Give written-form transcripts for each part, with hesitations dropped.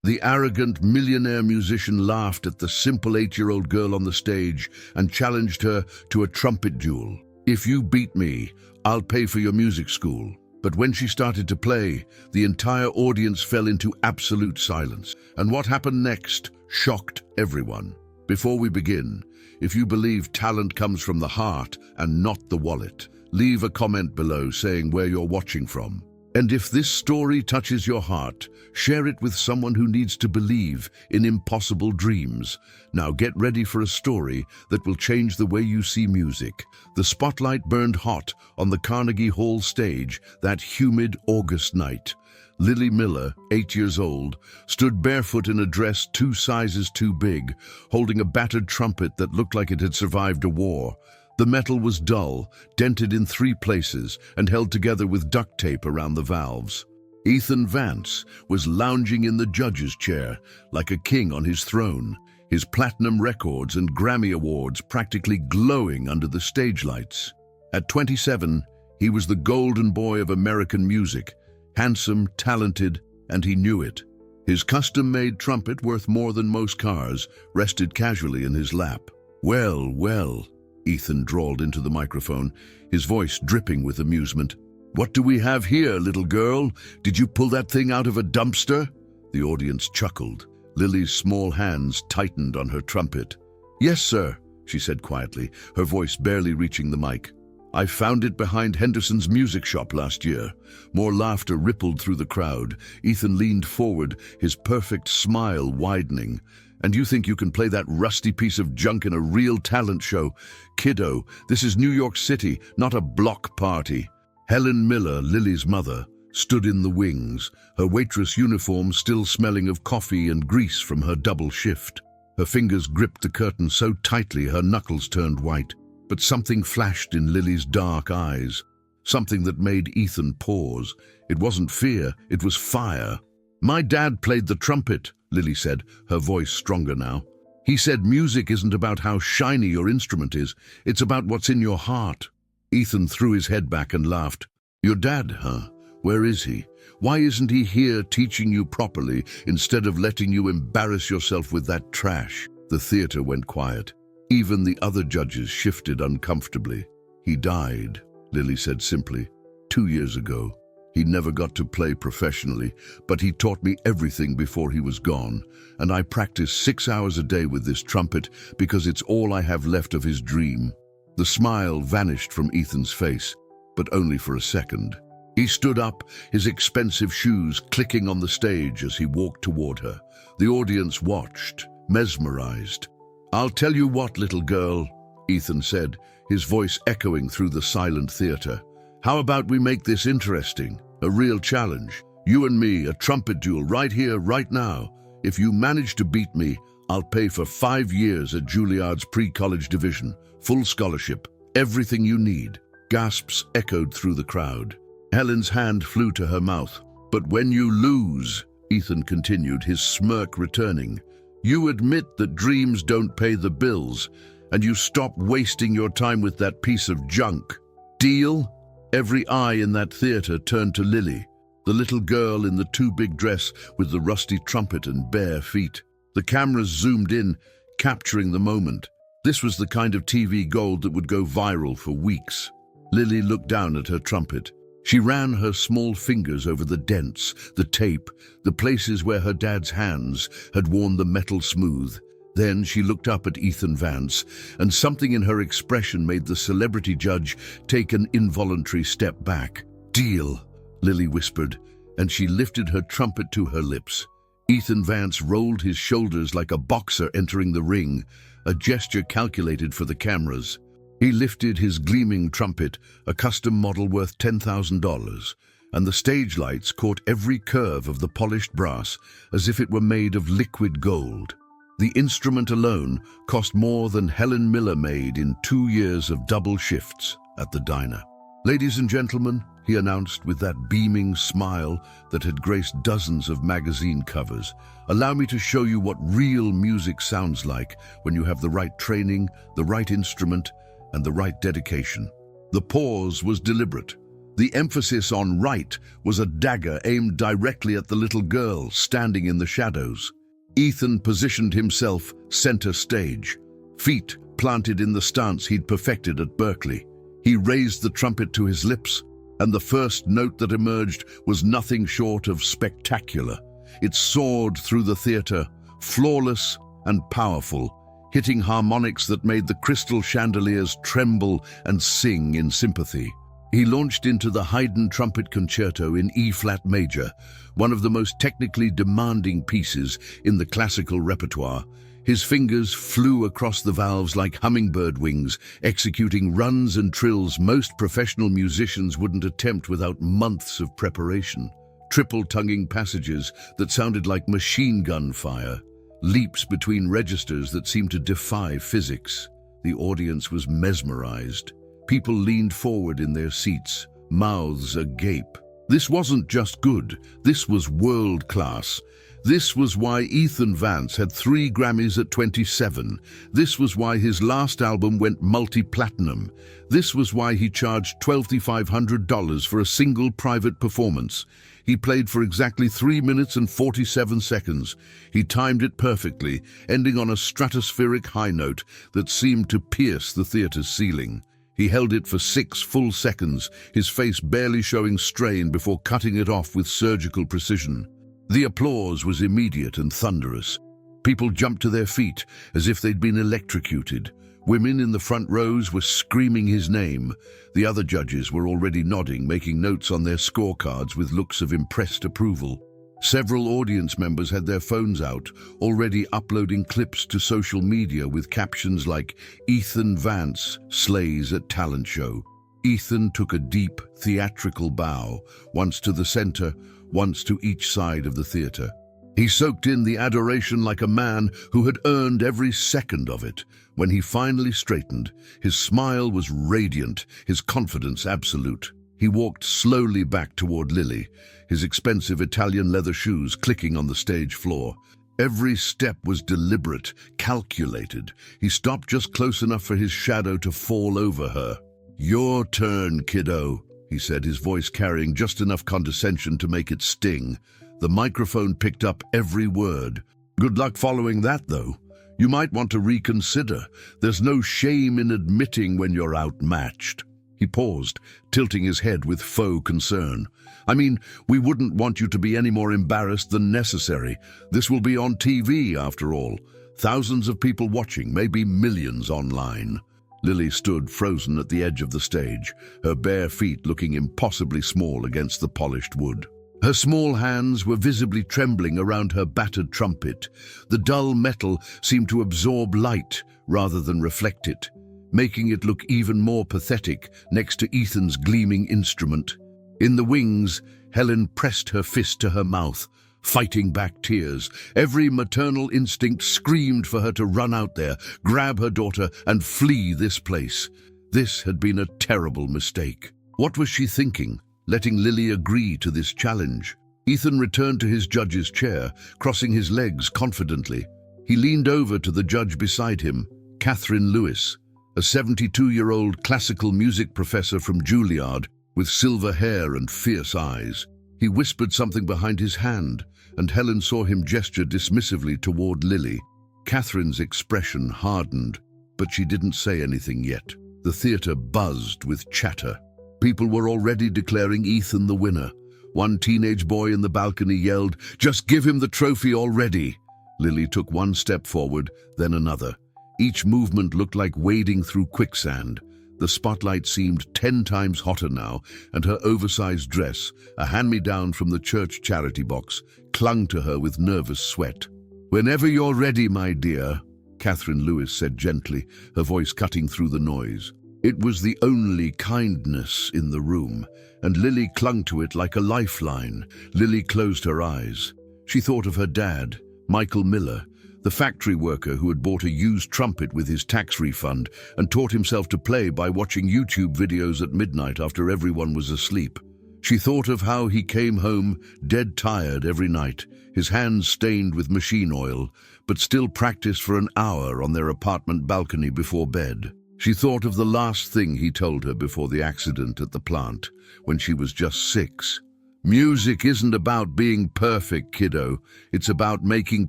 The arrogant millionaire musician laughed at the simple 8-year-old girl on the stage and challenged her to a trumpet duel. "If you beat me, I'll pay for your music school." But when she started to play, the entire audience fell into absolute silence. And what happened next shocked everyone. Before we begin, if you believe talent comes from the heart and not the wallet, leave a comment below saying where you're watching from. And if this story touches your heart, share it with someone who needs to believe in impossible dreams. Now get ready for a story that will change the way you see music. The spotlight burned hot on the Carnegie Hall stage that humid August night. Lily Miller, 8 years old, stood barefoot in a dress 2 sizes too big, holding a battered trumpet that looked like it had survived a war. The metal was dull, dented in 3 places, and held together with duct tape around the valves. Ethan Vance was lounging in the judge's chair, like a king on his throne, his platinum records and Grammy awards practically glowing under the stage lights. At 27, he was the golden boy of American music, handsome, talented, and he knew it. His custom-made trumpet, worth more than most cars, rested casually in his lap. "Well, well," Ethan drawled into the microphone, his voice dripping with amusement. "What do we have here, little girl? Did you pull that thing out of a dumpster?" The audience chuckled. Lily's small hands tightened on her trumpet. "Yes, sir," she said quietly, her voice barely reaching the mic. "I found it behind Henderson's music shop last year." More laughter rippled through the crowd. Ethan leaned forward, his perfect smile widening. "And you think you can play that rusty piece of junk in a real talent show? Kiddo, this is New York City, not a block party." Helen Miller, Lily's mother, stood in the wings, her waitress uniform still smelling of coffee and grease from her double shift. Her fingers gripped the curtain so tightly her knuckles turned white. But something flashed in Lily's dark eyes, something that made Ethan pause. It wasn't fear, it was fire. "My dad played the trumpet," Lily said, her voice stronger now. "He said music isn't about how shiny your instrument is, it's about what's in your heart." Ethan threw his head back and laughed. "Your dad, huh? Where is he? Why isn't he here teaching you properly instead of letting you embarrass yourself with that trash?" The theater went quiet. Even the other judges shifted uncomfortably. "He died," Lily said simply, 2 years ago. "He never got to play professionally, but he taught me everything before he was gone, and I practice 6 hours a day with this trumpet because it's all I have left of his dream." The smile vanished from Ethan's face, but only for a second. He stood up, his expensive shoes clicking on the stage as he walked toward her. The audience watched, mesmerized. "I'll tell you what, little girl," Ethan said, his voice echoing through the silent theater. "How about we make this interesting? A real challenge. You and me, a trumpet duel right here, right now. If you manage to beat me, I'll pay for 5 years at Juilliard's pre-college division. Full scholarship. Everything you need." Gasps echoed through the crowd. Helen's hand flew to her mouth. "But when you lose," Ethan continued, his smirk returning, "you admit that dreams don't pay the bills, and you stop wasting your time with that piece of junk. Deal?" Every eye in that theater turned to Lily, the little girl in the too big dress with the rusty trumpet and bare feet. The cameras zoomed in, capturing the moment. This was the kind of TV gold that would go viral for weeks. Lily looked down at her trumpet. She ran her small fingers over the dents, the tape, the places where her dad's hands had worn the metal smooth. Then she looked up at Ethan Vance, and something in her expression made the celebrity judge take an involuntary step back. "Deal," Lily whispered, and she lifted her trumpet to her lips. Ethan Vance rolled his shoulders like a boxer entering the ring, a gesture calculated for the cameras. He lifted his gleaming trumpet, a custom model worth $10,000, and the stage lights caught every curve of the polished brass as if it were made of liquid gold. The instrument alone cost more than Helen Miller made in 2 years of double shifts at the diner. "Ladies and gentlemen," he announced with that beaming smile that had graced dozens of magazine covers, "allow me to show you what real music sounds like when you have the right training, the right instrument, and the right dedication." The pause was deliberate. The emphasis on right was a dagger aimed directly at the little girl standing in the shadows. Ethan positioned himself center stage, feet planted in the stance he'd perfected at Berkeley. He raised the trumpet to his lips, and the first note that emerged was nothing short of spectacular. It soared through the theater, flawless and powerful, hitting harmonics that made the crystal chandeliers tremble and sing in sympathy. He launched into the Haydn Trumpet Concerto in E-flat major, one of the most technically demanding pieces in the classical repertoire. His fingers flew across the valves like hummingbird wings, executing runs and trills most professional musicians wouldn't attempt without months of preparation. Triple-tonguing passages that sounded like machine gun fire, leaps between registers that seemed to defy physics. The audience was mesmerized. People leaned forward in their seats, mouths agape. This wasn't just good, this was world-class. This was why Ethan Vance had 3 Grammys at 27. This was why his last album went multi-platinum. This was why he charged $2,500 for a single private performance. He played for exactly 3 minutes and 47 seconds. He timed it perfectly, ending on a stratospheric high note that seemed to pierce the theater's ceiling. He held it for 6 full seconds, his face barely showing strain before cutting it off with surgical precision. The applause was immediate and thunderous. People jumped to their feet as if they'd been electrocuted. Women in the front rows were screaming his name. The other judges were already nodding, making notes on their scorecards with looks of impressed approval. Several audience members had their phones out, already uploading clips to social media with captions like, "Ethan Vance slays at talent show." Ethan took a deep, theatrical bow, once to the center, once to each side of the theater. He soaked in the adoration like a man who had earned every second of it. When he finally straightened, his smile was radiant, his confidence absolute. He walked slowly back toward Lily, his expensive Italian leather shoes clicking on the stage floor. Every step was deliberate, calculated. He stopped just close enough for his shadow to fall over her. "Your turn, kiddo," he said, his voice carrying just enough condescension to make it sting. The microphone picked up every word. "Good luck following that, though. You might want to reconsider. There's no shame in admitting when you're outmatched." He paused, tilting his head with faux concern. "I mean, we wouldn't want you to be any more embarrassed than necessary. This will be on TV, after all. Thousands of people watching, maybe millions online." Lily stood frozen at the edge of the stage, her bare feet looking impossibly small against the polished wood. Her small hands were visibly trembling around her battered trumpet. The dull metal seemed to absorb light rather than reflect it, making it look even more pathetic next to Ethan's gleaming instrument. In the wings, Helen pressed her fist to her mouth, fighting back tears. Every maternal instinct screamed for her to run out there, grab her daughter, and flee this place. This had been a terrible mistake. What was she thinking, letting Lily agree to this challenge? Ethan returned to his judge's chair, crossing his legs confidently. He leaned over to the judge beside him, Catherine Lewis, a 72-year-old classical music professor from Juilliard with silver hair and fierce eyes. He whispered something behind his hand, and Helen saw him gesture dismissively toward Lily. Catherine's expression hardened, but she didn't say anything yet. The theater buzzed with chatter. People were already declaring Ethan the winner. One teenage boy in the balcony yelled, "Just give him the trophy already!" Lily took one step forward, then another. Each movement looked like wading through quicksand. The spotlight seemed 10 times hotter now, and her oversized dress, a hand-me-down from the church charity box, clung to her with nervous sweat. "Whenever you're ready, my dear," Catherine Lewis said gently, her voice cutting through the noise. It was the only kindness in the room, and Lily clung to it like a lifeline. Lily closed her eyes. She thought of her dad, Michael Miller, the factory worker who had bought a used trumpet with his tax refund and taught himself to play by watching YouTube videos at midnight after everyone was asleep. She thought of how he came home dead tired every night, his hands stained with machine oil, but still practiced for an hour on their apartment balcony before bed. She thought of the last thing he told her before the accident at the plant, when she was just 6. Music isn't about being perfect, kiddo. It's about making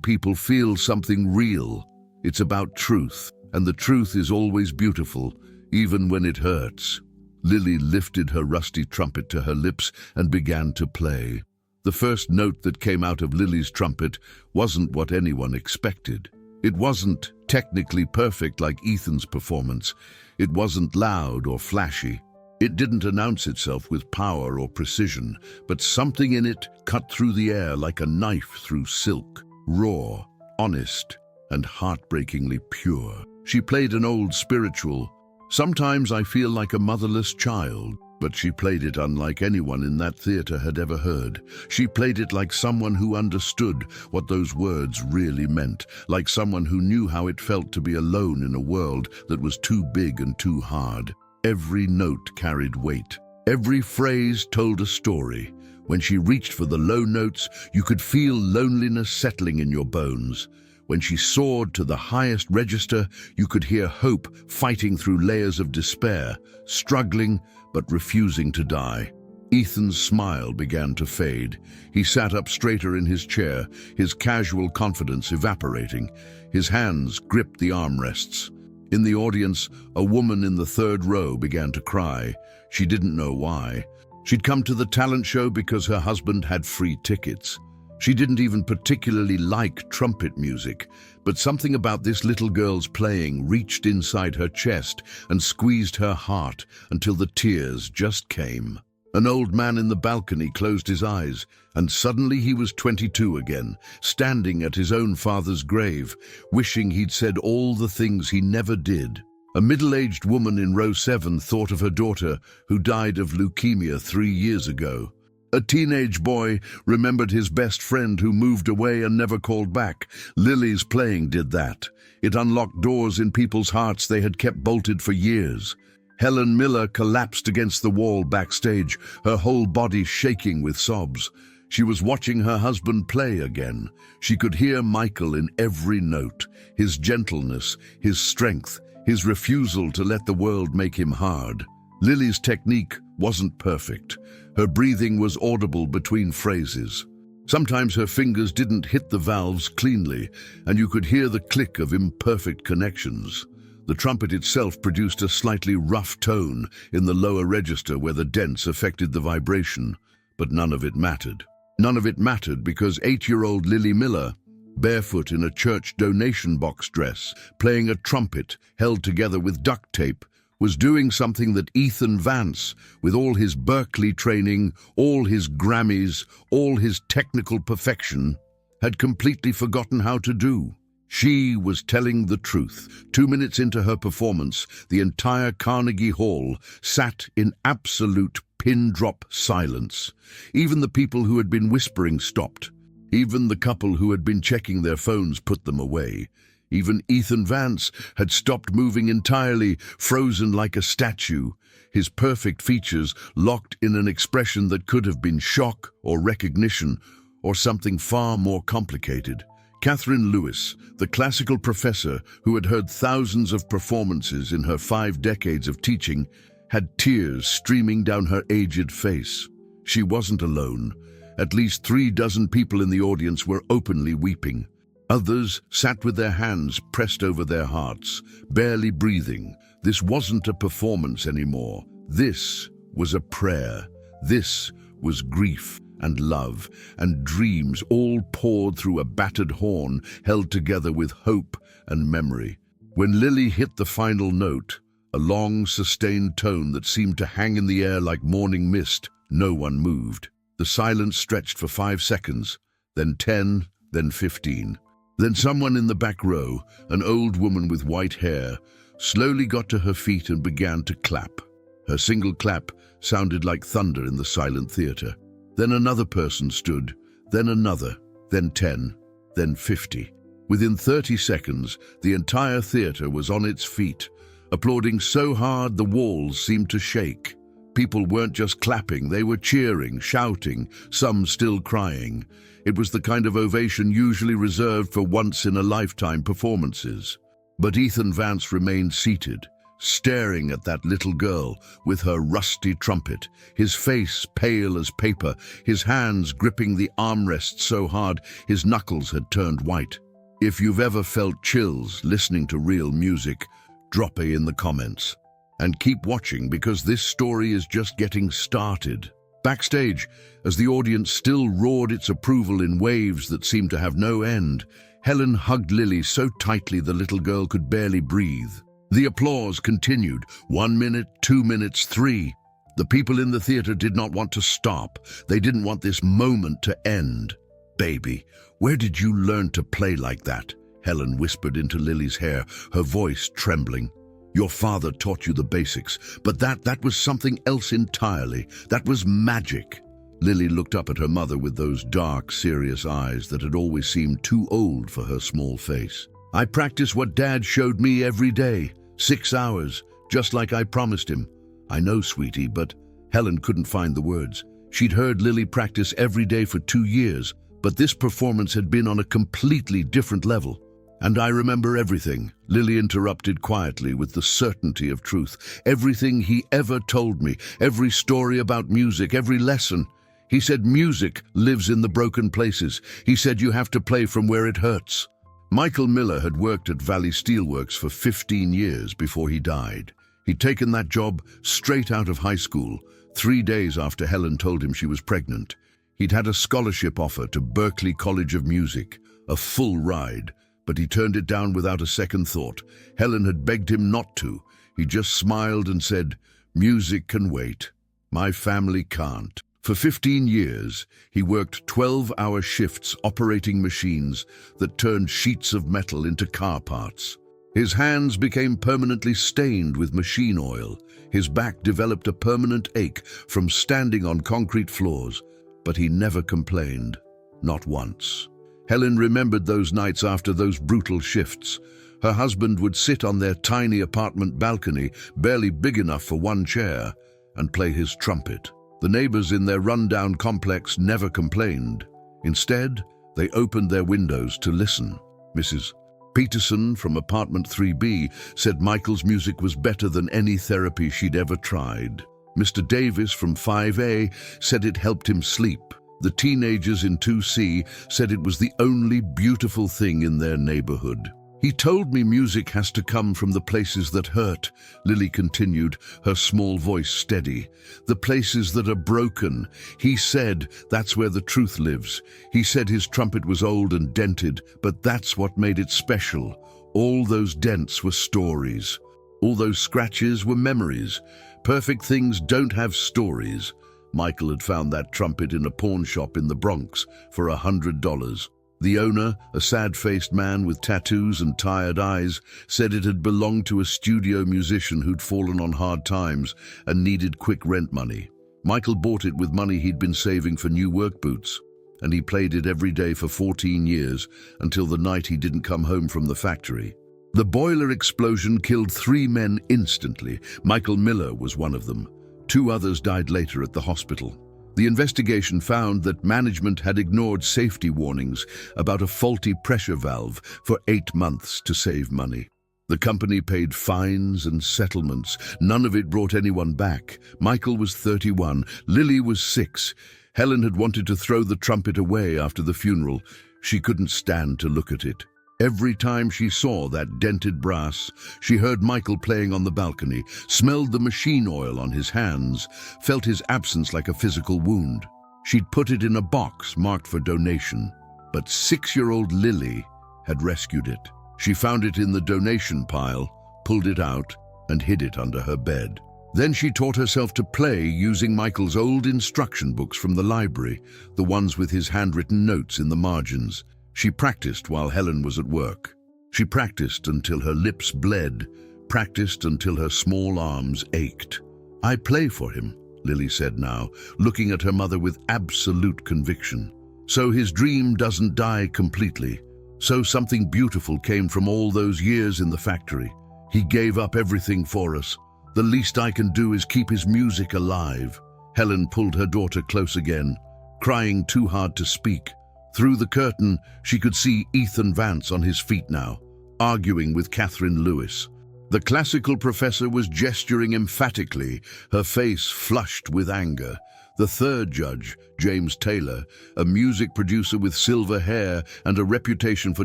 people feel something real. It's about truth, and the truth is always beautiful, even when it hurts. Lily lifted her rusty trumpet to her lips and began to play. The first note that came out of Lily's trumpet wasn't what anyone expected. It wasn't technically perfect like Ethan's performance. It wasn't loud or flashy. It didn't announce itself with power or precision, but something in it cut through the air like a knife through silk, raw, honest, and heartbreakingly pure. She played an old spiritual, "Sometimes I feel like a motherless child," but she played it unlike anyone in that theater had ever heard. She played it like someone who understood what those words really meant, like someone who knew how it felt to be alone in a world that was too big and too hard. Every note carried weight. Every phrase told a story. When she reached for the low notes, you could feel loneliness settling in your bones. When she soared to the highest register, you could hear hope fighting through layers of despair, struggling but refusing to die. Ethan's smile began to fade. He sat up straighter in his chair, his casual confidence evaporating. His hands gripped the armrests. In the audience, a woman in the 3rd row began to cry. She didn't know why. She'd come to the talent show because her husband had free tickets. She didn't even particularly like trumpet music, but something about this little girl's playing reached inside her chest and squeezed her heart until the tears just came. An old man in the balcony closed his eyes, and suddenly he was 22 again, standing at his own father's grave, wishing he'd said all the things he never did. A middle-aged woman in row 7 thought of her daughter, who died of leukemia 3 years ago. A teenage boy remembered his best friend who moved away and never called back. Lily's playing did that. It unlocked doors in people's hearts they had kept bolted for years. Helen Miller collapsed against the wall backstage, her whole body shaking with sobs. She was watching her husband play again. She could hear Michael in every note, his gentleness, his strength, his refusal to let the world make him hard. Lily's technique wasn't perfect. Her breathing was audible between phrases. Sometimes her fingers didn't hit the valves cleanly, and you could hear the click of imperfect connections. The trumpet itself produced a slightly rough tone in the lower register where the dents affected the vibration, but none of it mattered. None of it mattered because 8-year-old Lily Miller, barefoot in a church donation box dress, playing a trumpet held together with duct tape, was doing something that Ethan Vance, with all his Berkeley training, all his Grammys, all his technical perfection, had completely forgotten how to do. She was telling the truth. 2 minutes into her performance, the entire Carnegie Hall sat in absolute pin-drop silence. Even the people who had been whispering stopped. Even the couple who had been checking their phones put them away. Even Ethan Vance had stopped moving entirely, frozen like a statue, his perfect features locked in an expression that could have been shock or recognition or something far more complicated. Catherine Lewis, the classical professor who had heard thousands of performances in her 5 decades of teaching, had tears streaming down her aged face. She wasn't alone. At least 3 dozen people in the audience were openly weeping. Others sat with their hands pressed over their hearts, barely breathing. This wasn't a performance anymore. This was a prayer. This was grief and love and dreams all poured through a battered horn held together with hope and memory. When Lily hit the final note, a long, sustained tone that seemed to hang in the air like morning mist, no one moved. The silence stretched for 5 seconds, then 10, then 15. Then someone in the back row, an old woman with white hair, slowly got to her feet and began to clap. Her single clap sounded like thunder in the silent theater. Then another person stood, then another, then 10, then 50. Within 30 seconds, the entire theater was on its feet, applauding so hard the walls seemed to shake. People weren't just clapping, they were cheering, shouting, some still crying. It was the kind of ovation usually reserved for once-in-a-lifetime performances. But Ethan Vance remained seated, staring at that little girl with her rusty trumpet, his face pale as paper, his hands gripping the armrest so hard his knuckles had turned white. If you've ever felt chills listening to real music, drop a in the comments. And keep watching because this story is just getting started. Backstage, as the audience still roared its approval in waves that seemed to have no end, Helen hugged Lily so tightly the little girl could barely breathe. The applause continued, 1 minute, 2 minutes, 3. The people in the theater did not want to stop. They didn't want this moment to end. "Baby, where did you learn to play like that?" Helen whispered into Lily's hair, her voice trembling. "Your father taught you the basics, but that was something else entirely. That was magic." Lily looked up at her mother with those dark, serious eyes that had always seemed too old for her small face. "I practice what Dad showed me every day, 6 hours, just like I promised him." "I know, sweetie, but..." Helen couldn't find the words. She'd heard Lily practice every day for 2 years, but this performance had been on a completely different level. "And I remember everything," Lily interrupted quietly with the certainty of truth. "Everything he ever told me, every story about music, every lesson. He said music lives in the broken places. He said you have to play from where it hurts." Michael Miller had worked at Valley Steelworks for 15 years before he died. He'd taken that job straight out of high school, 3 days after Helen told him she was pregnant. He'd had a scholarship offer to Berklee College of Music, a full ride, but he turned it down without a second thought. Helen had begged him not to. He just smiled and said, "Music can wait. My family can't." For 15 years, he worked 12-hour shifts operating machines that turned sheets of metal into car parts. His hands became permanently stained with machine oil. His back developed a permanent ache from standing on concrete floors, but he never complained, not once. Helen remembered those nights after those brutal shifts. Her husband would sit on their tiny apartment balcony, barely big enough for one chair, and play his trumpet. The neighbors in their rundown complex never complained. Instead, they opened their windows to listen. Mrs. Peterson from apartment 3B said Michael's music was better than any therapy she'd ever tried. Mr. Davis from 5A said it helped him sleep. The teenagers in 2C said it was the only beautiful thing in their neighborhood. "He told me music has to come from the places that hurt," Lily continued, her small voice steady. "The places that are broken. He said that's where the truth lives. He said his trumpet was old and dented, but that's what made it special. All those dents were stories. All those scratches were memories. Perfect things don't have stories." Michael had found that trumpet in a pawn shop in the Bronx for $100. The owner, a sad-faced man with tattoos and tired eyes, said it had belonged to a studio musician who'd fallen on hard times and needed quick rent money. Michael bought it with money he'd been saving for new work boots, and he played it every day for 14 years until the night he didn't come home from the factory. The boiler explosion killed 3 men instantly. Michael Miller was one of them. 2 others died later at the hospital. The investigation found that management had ignored safety warnings about a faulty pressure valve for 8 months to save money. The company paid fines and settlements. None of it brought anyone back. Michael was 31, Lily was 6. Helen had wanted to throw the trumpet away after the funeral. She couldn't stand to look at it. Every time she saw that dented brass, she heard Michael playing on the balcony, smelled the machine oil on his hands, felt his absence like a physical wound. She'd put it in a box marked for donation, but 6-year-old Lily had rescued it. She found it in the donation pile, pulled it out, and hid it under her bed. Then she taught herself to play using Michael's old instruction books from the library, the ones with his handwritten notes in the margins. She practiced while Helen was at work. She practiced until her lips bled, practiced until her small arms ached. "I play for him," Lily said now, looking at her mother with absolute conviction. "So his dream doesn't die completely. So something beautiful came from all those years in the factory. He gave up everything for us. The least I can do is keep his music alive." Helen pulled her daughter close again, crying too hard to speak. Through the curtain, she could see Ethan Vance on his feet now, arguing with Catherine Lewis. The classical professor was gesturing emphatically, her face flushed with anger. The third judge, James Taylor, a music producer with silver hair and a reputation for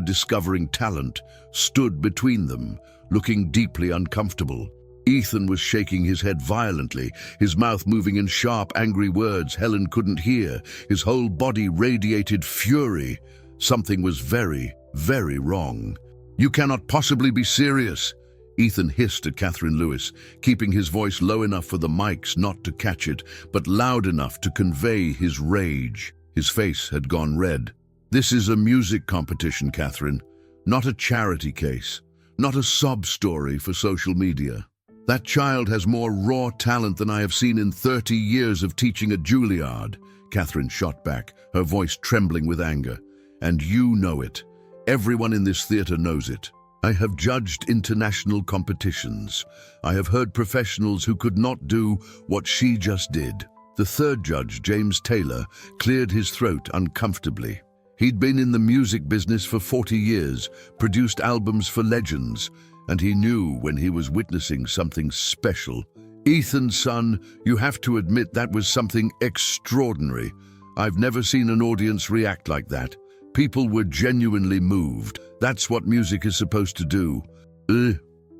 discovering talent, stood between them, looking deeply uncomfortable. Ethan was shaking his head violently, his mouth moving in sharp, angry words Helen couldn't hear. His whole body radiated fury. Something was very, very wrong. "You cannot possibly be serious," Ethan hissed at Catherine Lewis, keeping his voice low enough for the mics not to catch it, but loud enough to convey his rage. His face had gone red. "This is a music competition, Catherine, not a charity case, not a sob story for social media. That child has more raw talent than I have seen in 30 years of teaching at Juilliard," Catherine shot back, her voice trembling with anger. "And you know it. Everyone in this theater knows it. I have judged international competitions. I have heard professionals who could not do what she just did." The third judge, James Taylor, cleared his throat uncomfortably. He'd been in the music business for 40 years, produced albums for legends, and he knew when he was witnessing something special. "Ethan, son, you have to admit that was something extraordinary. I've never seen an audience react like that. People were genuinely moved. That's what music is supposed to do."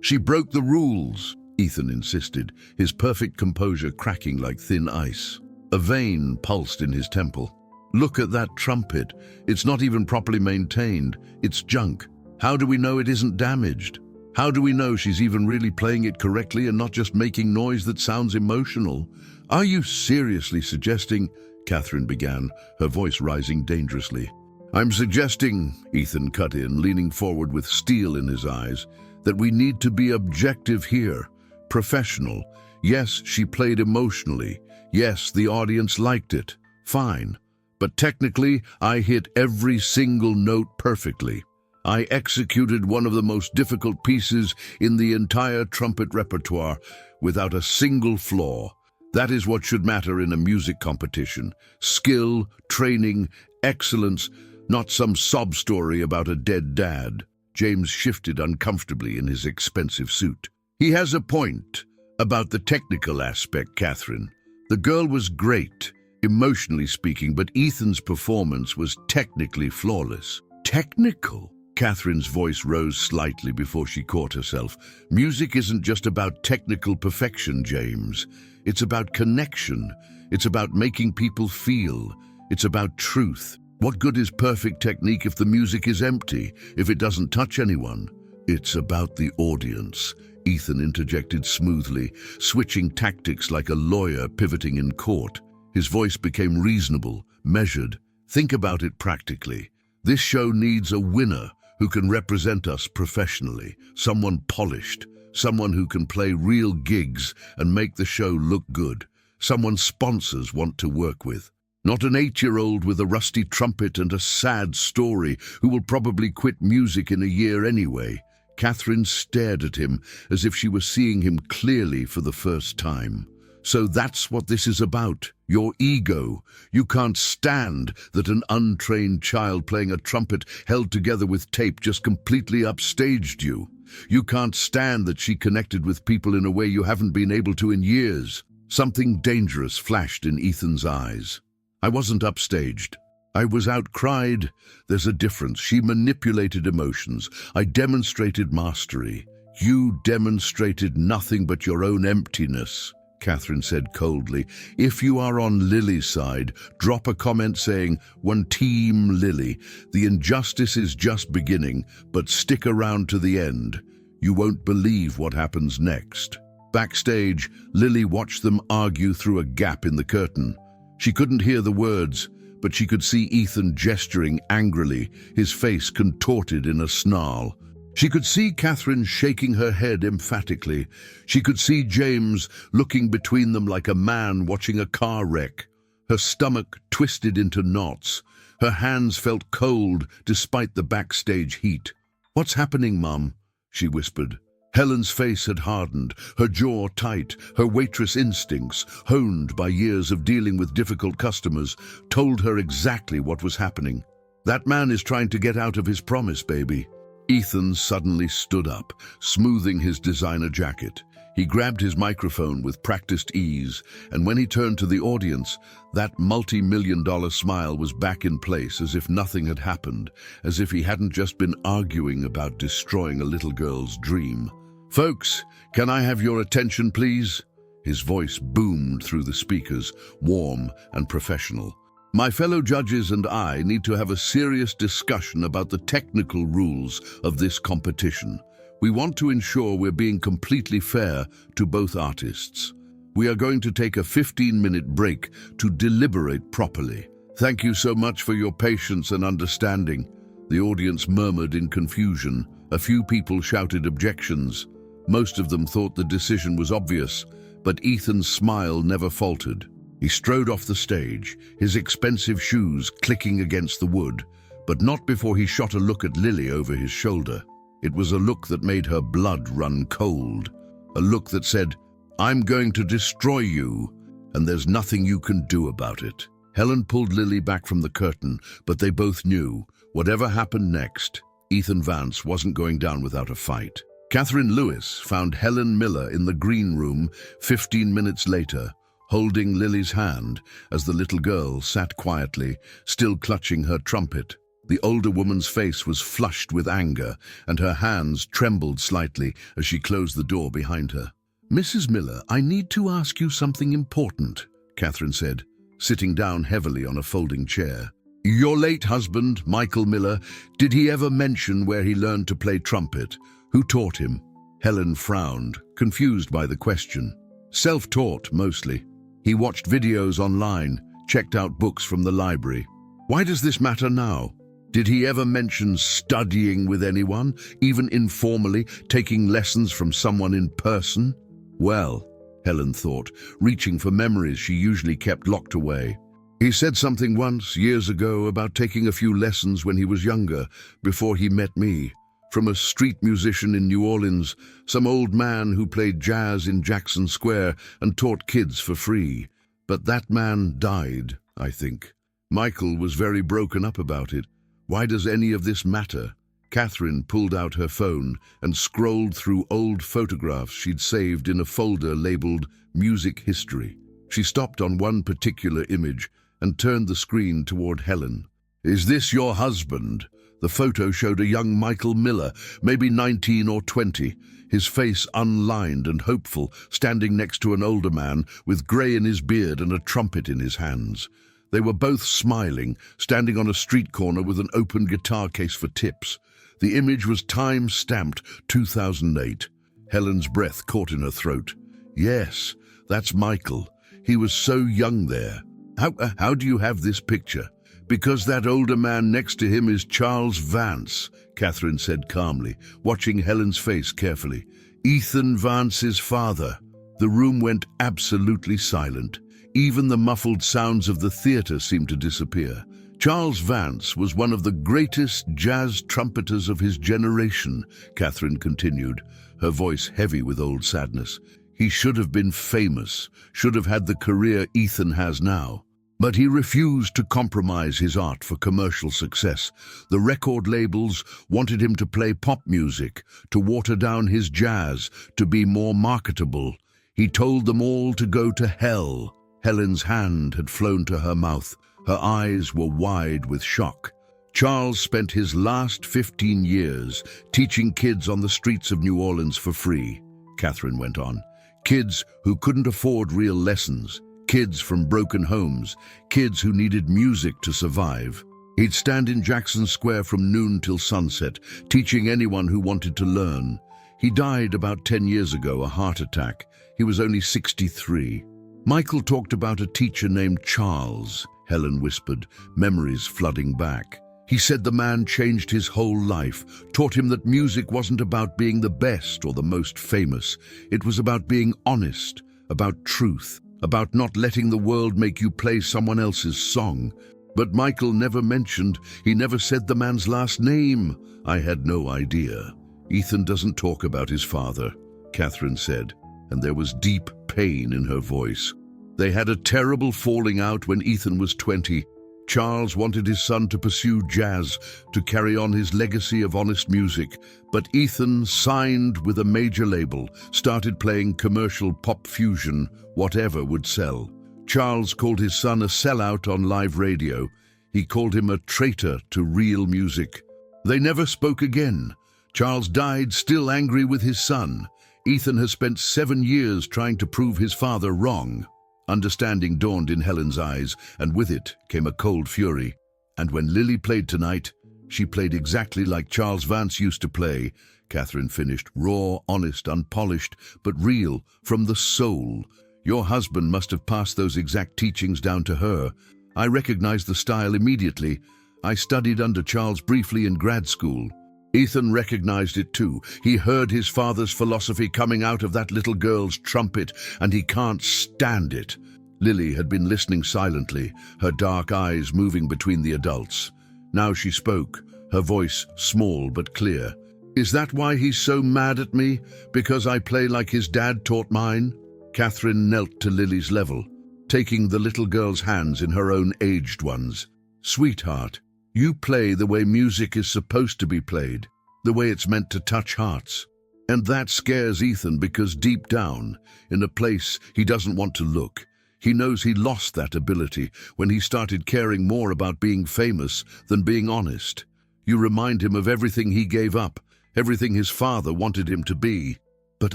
She broke the rules," Ethan insisted, his perfect composure cracking like thin ice. A vein pulsed in his temple. "Look at that trumpet. It's not even properly maintained. It's junk. How do we know it isn't damaged? How do we know she's even really playing it correctly and not just making noise that sounds emotional? Are you seriously suggesting—" Catherine began, her voice rising dangerously. "I'm suggesting," Ethan cut in, leaning forward with steel in his eyes, "that we need to be objective here, professional. Yes, she played emotionally. Yes, the audience liked it. Fine. But technically, I hit every single note perfectly. I executed one of the most difficult pieces in the entire trumpet repertoire without a single flaw. That is what should matter in a music competition. Skill, training, excellence, not some sob story about a dead dad." James shifted uncomfortably in his expensive suit. "He has a point about the technical aspect, Catherine. The girl was great, emotionally speaking, but Ethan's performance was technically flawless." "Technical?" Catherine's voice rose slightly before she caught herself. "Music isn't just about technical perfection, James. It's about connection. It's about making people feel. It's about truth. What good is perfect technique if the music is empty, if it doesn't touch anyone?" "It's about the audience," Ethan interjected smoothly, switching tactics like a lawyer pivoting in court. His voice became reasonable, measured. "Think about it practically. This show needs a winner who can represent us professionally, someone polished, someone who can play real gigs and make the show look good, someone sponsors want to work with. Not an 8-year-old with a rusty trumpet and a sad story who will probably quit music in a year anyway." Catherine stared at him as if she were seeing him clearly for the first time. "So that's what this is about, your ego. You can't stand that an untrained child playing a trumpet held together with tape just completely upstaged you. You can't stand that she connected with people in a way you haven't been able to in years." Something dangerous flashed in Ethan's eyes. "I wasn't upstaged. I was outcried. There's a difference. She manipulated emotions. I demonstrated mastery. You demonstrated nothing but your own emptiness," Catherine said coldly. "If you are on Lily's side, drop a comment saying, 'One Team Lily.' The injustice is just beginning, but stick around to the end. You won't believe what happens next." Backstage, Lily watched them argue through a gap in the curtain. She couldn't hear the words, but she could see Ethan gesturing angrily, his face contorted in a snarl. She could see Catherine shaking her head emphatically. She could see James looking between them like a man watching a car wreck. Her stomach twisted into knots. Her hands felt cold despite the backstage heat. "What's happening, Mum?" she whispered. Helen's face had hardened, her jaw tight, her waitress instincts, honed by years of dealing with difficult customers, told her exactly what was happening. "That man is trying to get out of his promise, baby." Ethan suddenly stood up, smoothing his designer jacket. He grabbed his microphone with practiced ease, and when he turned to the audience, that multi-million-dollar smile was back in place as if nothing had happened, as if he hadn't just been arguing about destroying a little girl's dream. "Folks, can I have your attention, please?" His voice boomed through the speakers, warm and professional. "My fellow judges and I need to have a serious discussion about the technical rules of this competition. We want to ensure we're being completely fair to both artists. We are going to take a 15-minute break to deliberate properly. Thank you so much for your patience and understanding." The audience murmured in confusion. A few people shouted objections. Most of them thought the decision was obvious, but Ethan's smile never faltered. He strode off the stage, his expensive shoes clicking against the wood, but not before he shot a look at Lily over his shoulder. It was a look that made her blood run cold. A look that said, "I'm going to destroy you, and there's nothing you can do about it." Helen pulled Lily back from the curtain, but they both knew, whatever happened next, Ethan Vance wasn't going down without a fight. Catherine Lewis found Helen Miller in the green room 15 minutes later, holding Lily's hand as the little girl sat quietly, still clutching her trumpet. The older woman's face was flushed with anger, and her hands trembled slightly as she closed the door behind her. "Mrs. Miller, I need to ask you something important," Catherine said, sitting down heavily on a folding chair. "Your late husband, Michael Miller, did he ever mention where he learned to play trumpet? Who taught him?" Helen frowned, confused by the question. "Self-taught, mostly. He watched videos online, checked out books from the library." "Why does this matter now? Did he ever mention studying with anyone, even informally, taking lessons from someone in person?" "Well," Helen thought, reaching for memories she usually kept locked away. "He said something once, years ago, about taking a few lessons when he was younger, before he met me. From a street musician in New Orleans, some old man who played jazz in Jackson Square and taught kids for free. But that man died, I think. Michael was very broken up about it. Why does any of this matter?" Catherine pulled out her phone and scrolled through old photographs she'd saved in a folder labeled Music History. She stopped on one particular image and turned the screen toward Helen. "Is this your husband?" The photo showed a young Michael Miller, maybe 19 or 20, his face unlined and hopeful, standing next to an older man with grey in his beard and a trumpet in his hands. They were both smiling, standing on a street corner with an open guitar case for tips. The image was time-stamped 2008. Helen's breath caught in her throat. "Yes, that's Michael. He was so young there. How do you have this picture?" "Because that older man next to him is Charles Vance," Catherine said calmly, watching Helen's face carefully. "Ethan Vance's father." The room went absolutely silent. Even the muffled sounds of the theater seemed to disappear. "Charles Vance was one of the greatest jazz trumpeters of his generation," Catherine continued, her voice heavy with old sadness. "He should have been famous, should have had the career Ethan has now. But he refused to compromise his art for commercial success. The record labels wanted him to play pop music, to water down his jazz, to be more marketable. He told them all to go to hell." Helen's hand had flown to her mouth. Her eyes were wide with shock. "Charles spent his last 15 years teaching kids on the streets of New Orleans for free," Catherine went on. "Kids who couldn't afford real lessons. Kids from broken homes, kids who needed music to survive. He'd stand in Jackson Square from noon till sunset, teaching anyone who wanted to learn. He died about 10 years ago, a heart attack. He was only 63. Michael talked about a teacher named Charles," Helen whispered, memories flooding back. "He said the man changed his whole life, taught him that music wasn't about being the best or the most famous. It was about being honest, about truth, about not letting the world make you play someone else's song. But Michael never mentioned, he never said the man's last name. I had no idea." "Ethan doesn't talk about his father," Catherine said, and there was deep pain in her voice. "They had a terrible falling out when Ethan was 20. Charles wanted his son to pursue jazz, to carry on his legacy of honest music, but Ethan signed with a major label, started playing commercial pop fusion, whatever would sell. Charles called his son a sellout on live radio. He called him a traitor to real music. They never spoke again. Charles died still angry with his son. Ethan has spent 7 years trying to prove his father wrong. Understanding dawned in Helen's eyes, and with it came a cold fury. And when Lily played tonight, she played exactly like Charles Vance used to play. Catherine finished, raw, honest, unpolished, but real, from the soul. Your husband must have passed those exact teachings down to her. I recognized the style immediately. I studied under Charles briefly in grad school. Ethan recognized it too. He heard his father's philosophy coming out of that little girl's trumpet, and he can't stand it. Lily had been listening silently, her dark eyes moving between the adults. Now she spoke, her voice small but clear. "Is that why he's so mad at me? Because I play like his dad taught mine?" Catherine knelt to Lily's level, taking the little girl's hands in her own aged ones. "Sweetheart, you play the way music is supposed to be played, the way it's meant to touch hearts. And that scares Ethan because deep down, in a place he doesn't want to look, he knows he lost that ability when he started caring more about being famous than being honest. You remind him of everything he gave up, everything his father wanted him to be." "But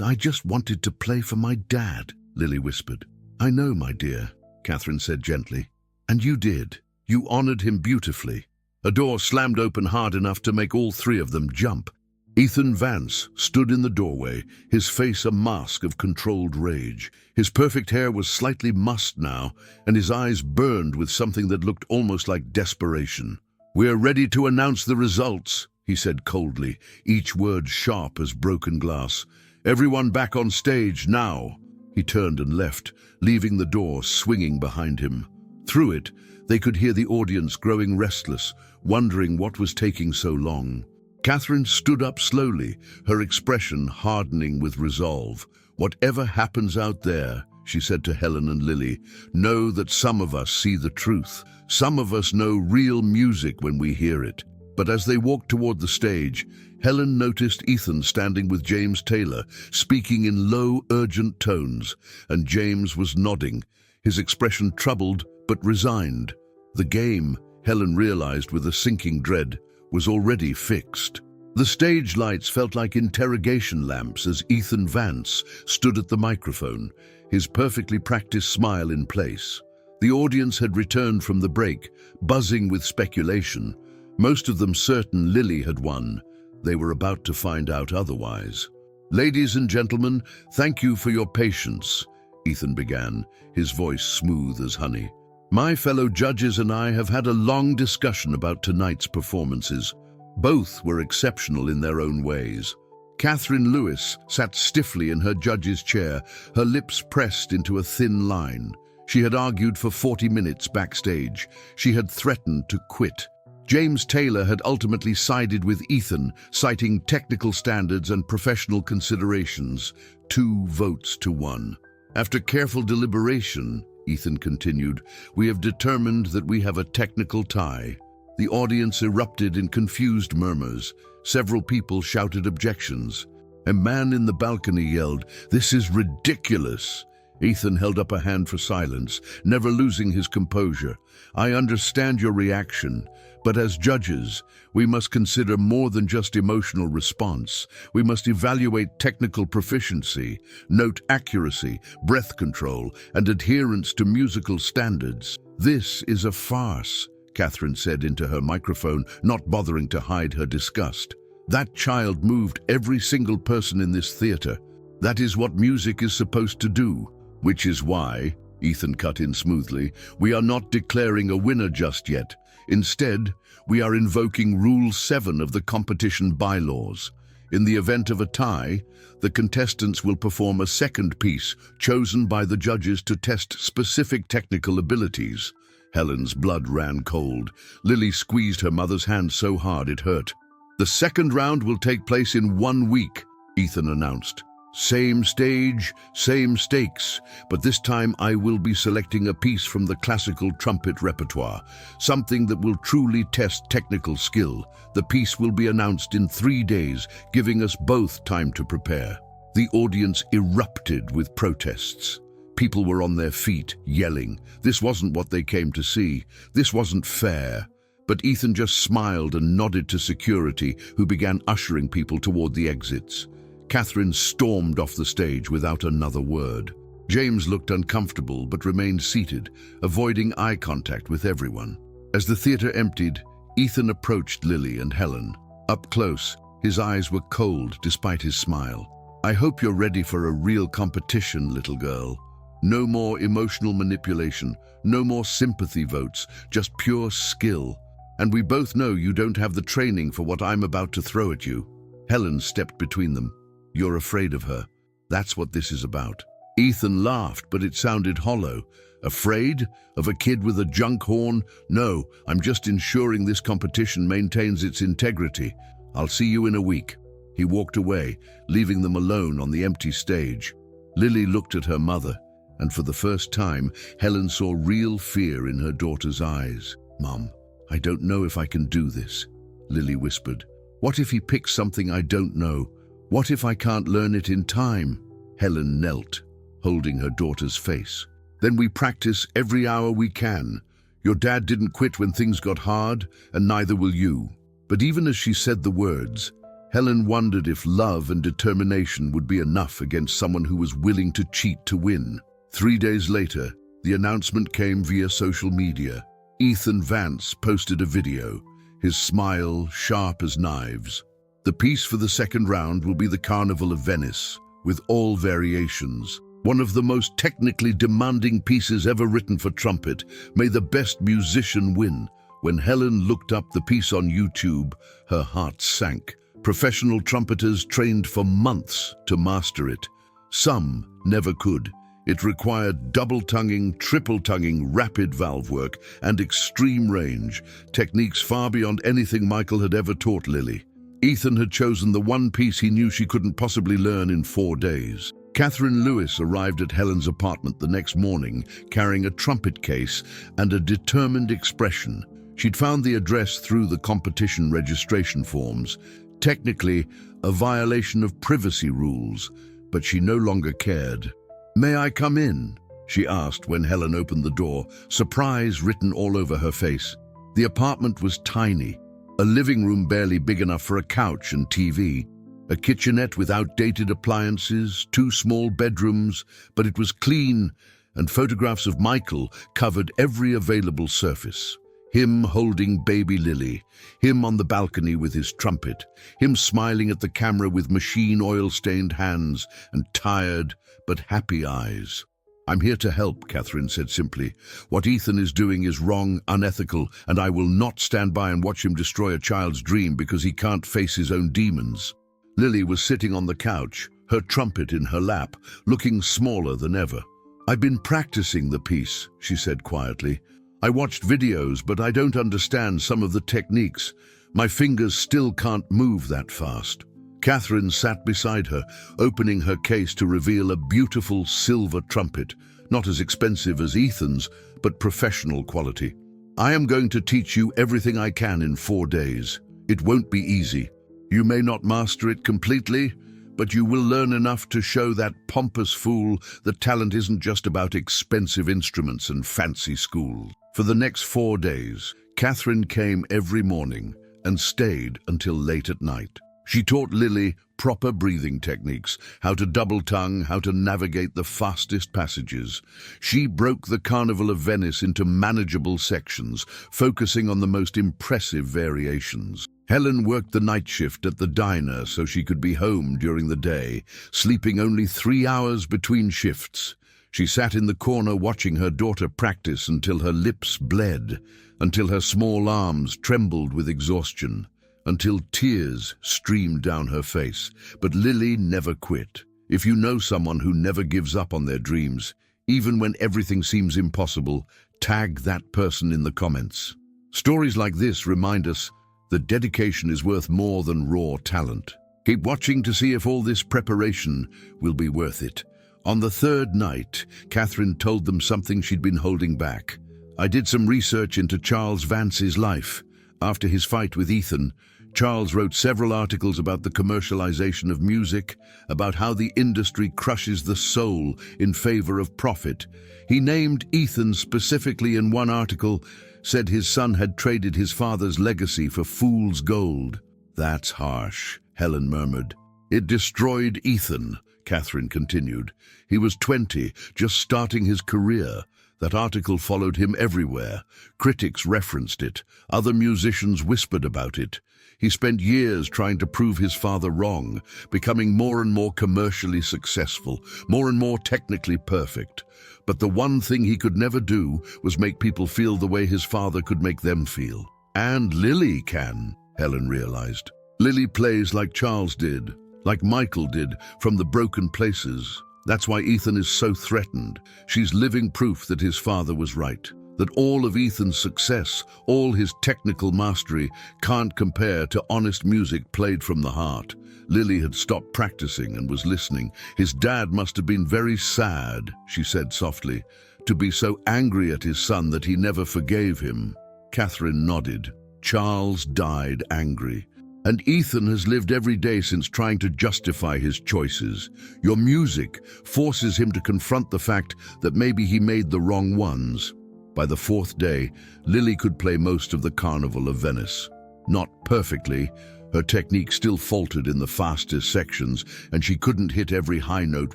I just wanted to play for my dad," Lily whispered. "I know, my dear," Catherine said gently. "And you did. You honored him beautifully." A door slammed open hard enough to make all three of them jump. Ethan Vance stood in the doorway, his face a mask of controlled rage. His perfect hair was slightly mussed now, and his eyes burned with something that looked almost like desperation. "We're ready to announce the results," he said coldly, each word sharp as broken glass. "Everyone back on stage, now." He turned and left, leaving the door swinging behind him. Through it, they could hear the audience growing restless, wondering what was taking so long. Catherine stood up slowly, her expression hardening with resolve. "Whatever happens out there," she said to Helen and Lily, "know that some of us see the truth. Some of us know real music when we hear it." But as they walked toward the stage, Helen noticed Ethan standing with James Taylor, speaking in low, urgent tones, and James was nodding, his expression troubled but resigned. The game, Helen realized with a sinking dread, was already fixed. The stage lights felt like interrogation lamps as Ethan Vance stood at the microphone, his perfectly practiced smile in place. The audience had returned from the break, buzzing with speculation, most of them certain Lily had won. They were about to find out otherwise. "Ladies and gentlemen, thank you for your patience," Ethan began, his voice smooth as honey. "My fellow judges and I have had a long discussion about tonight's performances. Both were exceptional in their own ways." Catherine Lewis sat stiffly in her judge's chair, her lips pressed into a thin line. She had argued for 40 minutes backstage. She had threatened to quit. James Taylor had ultimately sided with Ethan, citing technical standards and professional considerations, 2 votes to 1. "After careful deliberation," Ethan continued, "we have determined that we have a technical tie." The audience erupted in confused murmurs. Several people shouted objections. A man in the balcony yelled, "This is ridiculous." Ethan held up a hand for silence, never losing his composure. "I understand your reaction, but as judges, we must consider more than just emotional response. We must evaluate technical proficiency, note accuracy, breath control, and adherence to musical standards." "This is a farce," Catherine said into her microphone, not bothering to hide her disgust. "That child moved every single person in this theater. That is what music is supposed to do. Which is why," Ethan cut in smoothly, "we are not declaring a winner just yet. Instead, we are invoking Rule 7 of the competition bylaws. In the event of a tie, the contestants will perform a second piece chosen by the judges to test specific technical abilities." Helen's blood ran cold. Lily squeezed her mother's hand so hard it hurt. "The second round will take place in 1 week," Ethan announced. Same stage, same stakes, but this time I will be selecting a piece from the classical trumpet repertoire, something that will truly test technical skill. The piece will be announced in 3 days, giving us both time to prepare. The audience erupted with protests. People were on their feet, yelling. This wasn't what they came to see. This wasn't fair. But Ethan just smiled and nodded to security, who began ushering people toward the exits. Catherine stormed off the stage without another word. James looked uncomfortable but remained seated, avoiding eye contact with everyone. As the theater emptied, Ethan approached Lily and Helen. Up close, his eyes were cold despite his smile. I hope you're ready for a real competition, little girl. No more emotional manipulation, no more sympathy votes, just pure skill. And we both know you don't have the training for what I'm about to throw at you. Helen stepped between them. You're afraid of her. That's what this is about. Ethan laughed, but it sounded hollow. Afraid? Of a kid with a junk horn? No, I'm just ensuring this competition maintains its integrity. I'll see you in a week. He walked away, leaving them alone on the empty stage. Lily looked at her mother, and for the first time, Helen saw real fear in her daughter's eyes. Mom, I don't know if I can do this, Lily whispered. What if he picks something I don't know? What if I can't learn it in time? Helen knelt, holding her daughter's face. Then we practice every hour we can. Your dad didn't quit when things got hard, and neither will you. But even as she said the words, Helen wondered if love and determination would be enough against someone who was willing to cheat to win. 3 days later, the announcement came via social media. Ethan Vance posted a video, his smile sharp as knives. The piece for the second round will be the Carnival of Venice, with all variations. One of the most technically demanding pieces ever written for trumpet. May the best musician win. When Helen looked up the piece on YouTube, her heart sank. Professional trumpeters trained for months to master it. Some never could. It required double-tonguing, triple-tonguing, rapid valve work, and extreme range, techniques far beyond anything Michael had ever taught Lily. Ethan had chosen the one piece he knew she couldn't possibly learn in 4 days. Catherine Lewis arrived at Helen's apartment the next morning, carrying a trumpet case and a determined expression. She'd found the address through the competition registration forms, technically a violation of privacy rules, but she no longer cared. "May I come in?" she asked when Helen opened the door, surprise written all over her face. The apartment was tiny, a living room barely big enough for a couch and TV, a kitchenette with outdated appliances, 2 small bedrooms, but it was clean, and photographs of Michael covered every available surface. Him holding baby Lily, him on the balcony with his trumpet, him smiling at the camera with machine oil-stained hands and tired but happy eyes. "I'm here to help," Catherine said simply. "What Ethan is doing is wrong, unethical, and I will not stand by and watch him destroy a child's dream because he can't face his own demons." Lily was sitting on the couch, her trumpet in her lap, looking smaller than ever. "I've been practicing the piece," she said quietly. "I watched videos, but I don't understand some of the techniques. My fingers still can't move that fast." Catherine sat beside her, opening her case to reveal a beautiful silver trumpet, not as expensive as Ethan's, but professional quality. "I am going to teach you everything I can in 4 days. It won't be easy. You may not master it completely, but you will learn enough to show that pompous fool that talent isn't just about expensive instruments and fancy schools." For the next 4 days, Catherine came every morning and stayed until late at night. She taught Lily proper breathing techniques, how to double-tongue, how to navigate the fastest passages. She broke the Carnival of Venice into manageable sections, focusing on the most impressive variations. Helen worked the night shift at the diner so she could be home during the day, sleeping only 3 hours between shifts. She sat in the corner watching her daughter practice until her lips bled, until her small arms trembled with exhaustion, until tears streamed down her face. But Lily never quit. If you know someone who never gives up on their dreams, even when everything seems impossible, tag that person in the comments. Stories like this remind us that dedication is worth more than raw talent. Keep watching to see if all this preparation will be worth it. On the third night, Catherine told them something she'd been holding back. I did some research into Charles Vance's life. After his fight with Ethan, Charles wrote several articles about the commercialization of music, about how the industry crushes the soul in favor of profit. He named Ethan specifically in one article, said his son had traded his father's legacy for fool's gold. That's harsh, Helen murmured. It destroyed Ethan, Catherine continued. He was 20, just starting his career. That article followed him everywhere. Critics referenced it. Other musicians whispered about it. He spent years trying to prove his father wrong, becoming more and more commercially successful, more and more technically perfect. But the one thing he could never do was make people feel the way his father could make them feel. And Lily can, Helen realized. Lily plays like Charles did, like Michael did, from the broken places. That's why Ethan is so threatened. She's living proof that his father was right, that all of Ethan's success, all his technical mastery, can't compare to honest music played from the heart. Lily had stopped practicing and was listening. His dad must have been very sad, she said softly, to be so angry at his son that he never forgave him. Catherine nodded. Charles died angry. And Ethan has lived every day since trying to justify his choices. Your music forces him to confront the fact that maybe he made the wrong ones. By the fourth day, Lily could play most of the Carnival of Venice. Not perfectly. Her technique still faltered in the fastest sections, and she couldn't hit every high note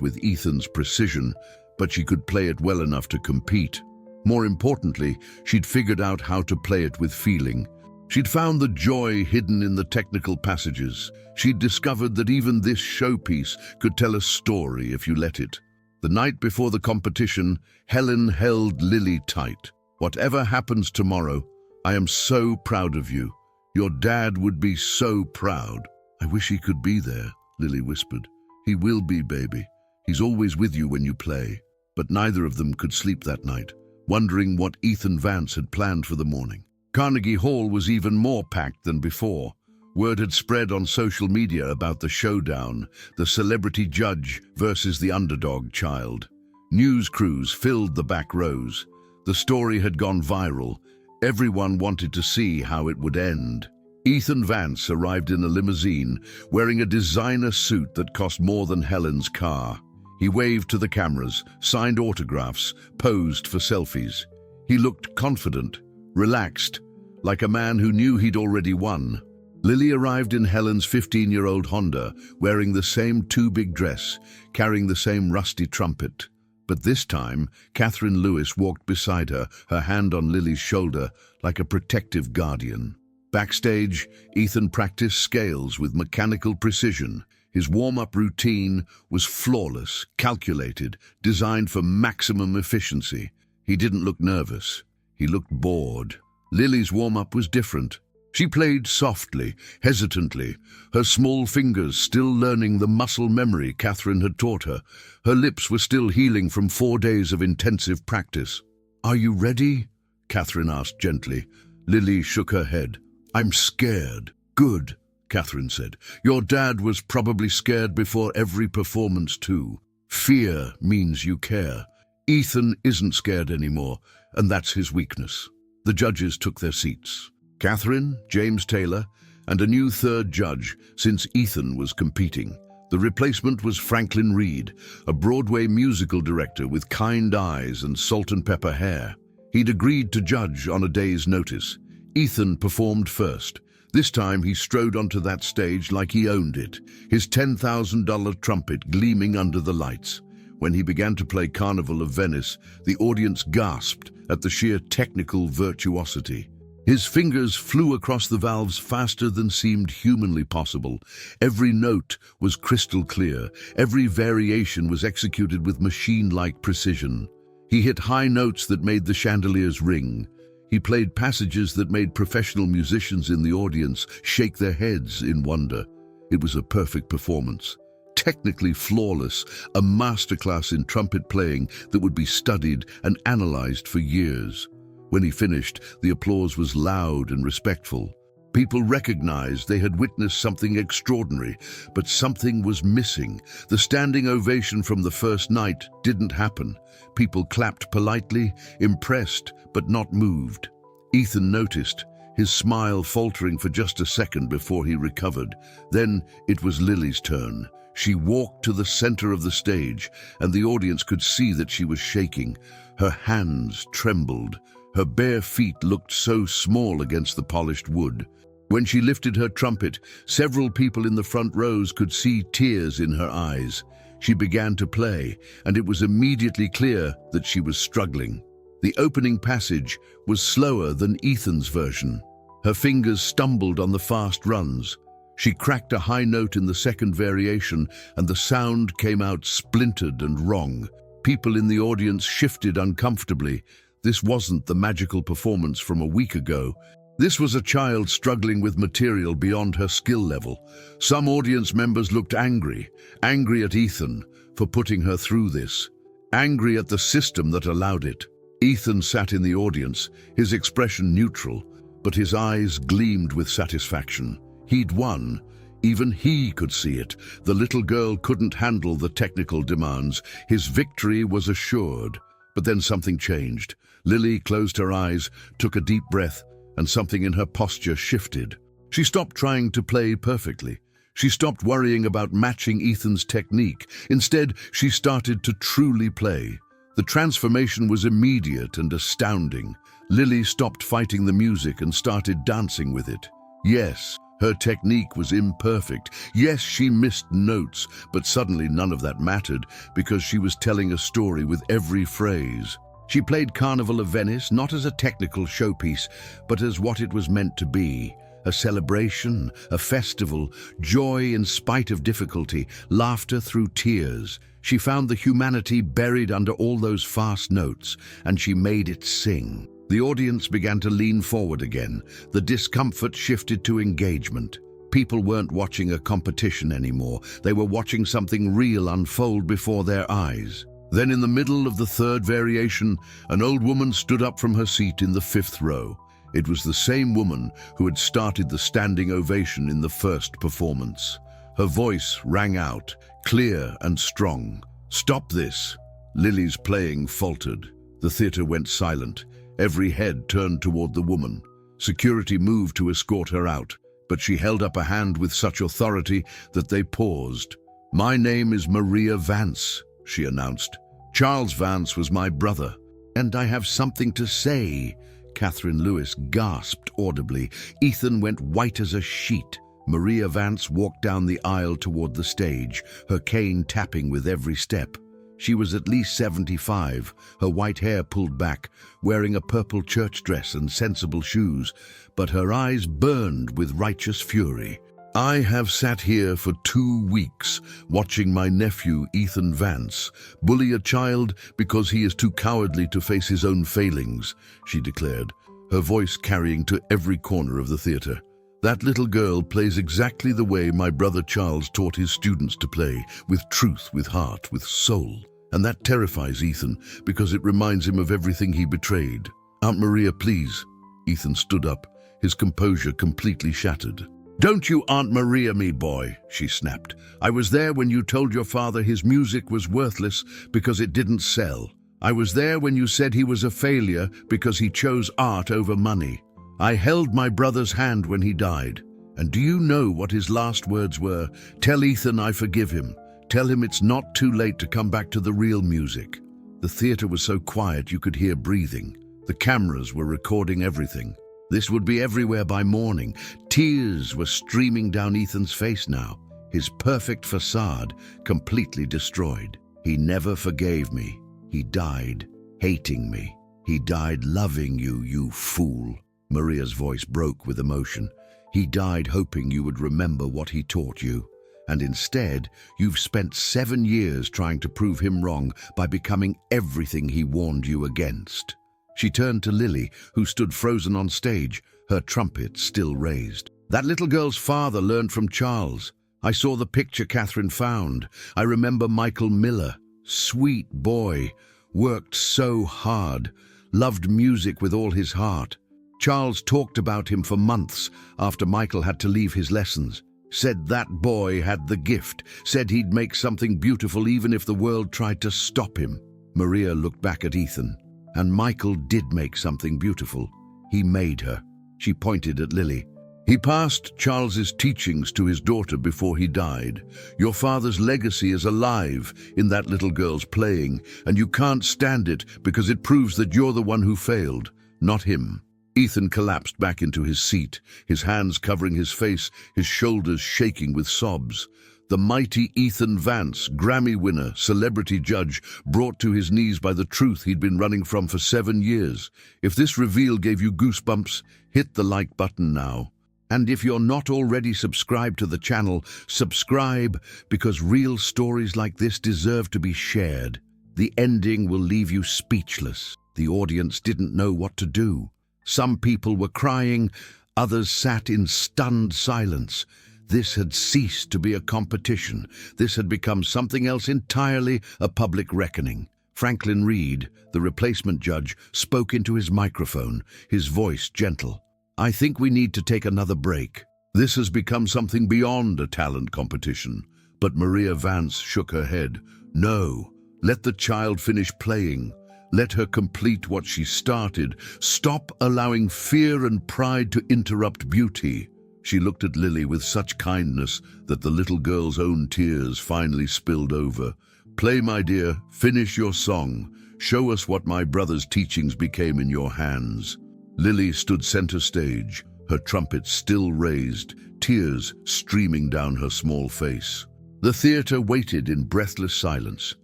with Ethan's precision, but she could play it well enough to compete. More importantly, she'd figured out how to play it with feeling. She'd found the joy hidden in the technical passages. She'd discovered that even this showpiece could tell a story if you let it. The night before the competition, Helen held Lily tight. Whatever happens tomorrow, I am so proud of you. Your dad would be so proud. I wish he could be there, Lily whispered. He will be, baby. He's always with you when you play. But neither of them could sleep that night, wondering what Ethan Vance had planned for the morning. Carnegie Hall was even more packed than before. Word had spread on social media about the showdown, the celebrity judge versus the underdog child. News crews filled the back rows. The story had gone viral. Everyone wanted to see how it would end. Ethan Vance arrived in a limousine, wearing a designer suit that cost more than Helen's car. He waved to the cameras, signed autographs, posed for selfies. He looked confident, relaxed, like a man who knew he'd already won. Lily arrived in Helen's 15-year-old Honda, wearing the same too-big dress, carrying the same rusty trumpet. But this time, Catherine Lewis walked beside her, her hand on Lily's shoulder, like a protective guardian. Backstage, Ethan practiced scales with mechanical precision. His warm-up routine was flawless, calculated, designed for maximum efficiency. He didn't look nervous. He looked bored. Lily's warm-up was different. She played softly, hesitantly, her small fingers still learning the muscle memory Catherine had taught her. Her lips were still healing from 4 days of intensive practice. "Are you ready?" Catherine asked gently. Lily shook her head. "I'm scared." "Good," Catherine said. "Your dad was probably scared before every performance too. Fear means you care. Ethan isn't scared anymore, and that's his weakness." The judges took their seats. Catherine, James Taylor, and a new third judge, since Ethan was competing. The replacement was Franklin Reed, a Broadway musical director with kind eyes and salt and pepper hair. He'd agreed to judge on a day's notice. Ethan performed first. This time he strode onto that stage like he owned it, his $10,000 trumpet gleaming under the lights. When he began to play Carnival of Venice, the audience gasped at the sheer technical virtuosity. His fingers flew across the valves faster than seemed humanly possible. Every note was crystal clear. Every variation was executed with machine-like precision. He hit high notes that made the chandeliers ring. He played passages that made professional musicians in the audience shake their heads in wonder. It was a perfect performance. Technically flawless, a masterclass in trumpet playing that would be studied and analyzed for years. When he finished, the applause was loud and respectful. People recognized they had witnessed something extraordinary, but something was missing. The standing ovation from the first night didn't happen. People clapped politely, impressed, but not moved. Ethan noticed, his smile faltering for just a second before he recovered. Then it was Lily's turn. She walked to the center of the stage, and the audience could see that she was shaking. Her hands trembled. Her bare feet looked so small against the polished wood. When she lifted her trumpet, several people in the front rows could see tears in her eyes. She began to play, and it was immediately clear that she was struggling. The opening passage was slower than Ethan's version. Her fingers stumbled on the fast runs. She cracked a high note in the second variation, and the sound came out splintered and wrong. People in the audience shifted uncomfortably. This wasn't the magical performance from a week ago. This was a child struggling with material beyond her skill level. Some audience members looked angry at Ethan for putting her through this, angry at the system that allowed it. Ethan sat in the audience, his expression neutral, but his eyes gleamed with satisfaction. He'd won. Even he could see it. The little girl couldn't handle the technical demands. His victory was assured. But then something changed. Lily closed her eyes, took a deep breath, and something in her posture shifted. She stopped trying to play perfectly. She stopped worrying about matching Ethan's technique. Instead, she started to truly play. The transformation was immediate and astounding. Lily stopped fighting the music and started dancing with it. Yes, her technique was imperfect. Yes, she missed notes, but suddenly none of that mattered because she was telling a story with every phrase. She played Carnival of Venice not as a technical showpiece, but as what it was meant to be. A celebration, a festival, joy in spite of difficulty, laughter through tears. She found the humanity buried under all those fast notes, and she made it sing. The audience began to lean forward again. The discomfort shifted to engagement. People weren't watching a competition anymore. They were watching something real unfold before their eyes. Then in the middle of the third variation, an old woman stood up from her seat in the fifth row. It was the same woman who had started the standing ovation in the first performance. Her voice rang out, clear and strong. "Stop this!" Lily's playing faltered. The theater went silent. Every head turned toward the woman. Security moved to escort her out, but she held up a hand with such authority that they paused. "My name is Maria Vance," she announced. "Charles Vance was my brother, and I have something to say." Catherine Lewis gasped audibly. Ethan went white as a sheet. Maria Vance walked down the aisle toward the stage, her cane tapping with every step. She was at least 75, her white hair pulled back, wearing a purple church dress and sensible shoes, but her eyes burned with righteous fury. "I have sat here for 2 weeks, watching my nephew, Ethan Vance, bully a child because he is too cowardly to face his own failings," she declared, her voice carrying to every corner of the theater. "That little girl plays exactly the way my brother Charles taught his students to play, with truth, with heart, with soul. And that terrifies Ethan because it reminds him of everything he betrayed." "Aunt Maria, please." Ethan stood up, his composure completely shattered. "Don't you Aunt Maria me, boy," she snapped. "I was there when you told your father his music was worthless because it didn't sell. I was there when you said he was a failure because he chose art over money. I held my brother's hand when he died. And do you know what his last words were? Tell Ethan I forgive him. Tell him it's not too late to come back to the real music." The theater was so quiet you could hear breathing. The cameras were recording everything. This would be everywhere by morning. Tears were streaming down Ethan's face now, his perfect facade completely destroyed. "He never forgave me. He died hating me. He died loving you, you fool." Maria's voice broke with emotion. "He died hoping you would remember what he taught you. And instead, you've spent 7 years trying to prove him wrong by becoming everything he warned you against." She turned to Lily, who stood frozen on stage, her trumpet still raised. "That little girl's father learned from Charles. I saw the picture Catherine found. I remember Michael Miller. Sweet boy, worked so hard, loved music with all his heart. Charles talked about him for months after Michael had to leave his lessons. Said that boy had the gift, said he'd make something beautiful even if the world tried to stop him. Maria looked back at Ethan, and Michael did make something beautiful. He made her. She pointed at Lily. He passed Charles's teachings to his daughter before he died. Your father's legacy is alive in that little girl's playing, and you can't stand it because it proves that you're the one who failed, not him. Ethan collapsed back into his seat, his hands covering his face, his shoulders shaking with sobs. The mighty Ethan Vance, Grammy winner, celebrity judge, brought to his knees by the truth he'd been running from for 7 years. If this reveal gave you goosebumps, hit the like button now. And if you're not already subscribed to the channel, subscribe, because real stories like this deserve to be shared. The ending will leave you speechless. The audience didn't know what to do. Some people were crying, others sat in stunned silence. This had ceased to be a competition. This had become something else entirely, a public reckoning. Franklin Reed, the replacement judge, spoke into his microphone, his voice gentle. I think we need to take another break. This has become something beyond a talent competition. But Maria Vance shook her head. No, let the child finish playing. Let her complete what she started. Stop allowing fear and pride to interrupt beauty. She looked at Lily with such kindness that the little girl's own tears finally spilled over. Play, my dear, finish your song. Show us what my brother's teachings became in your hands. Lily stood center stage, her trumpet still raised, tears streaming down her small face. The theater waited in breathless silence.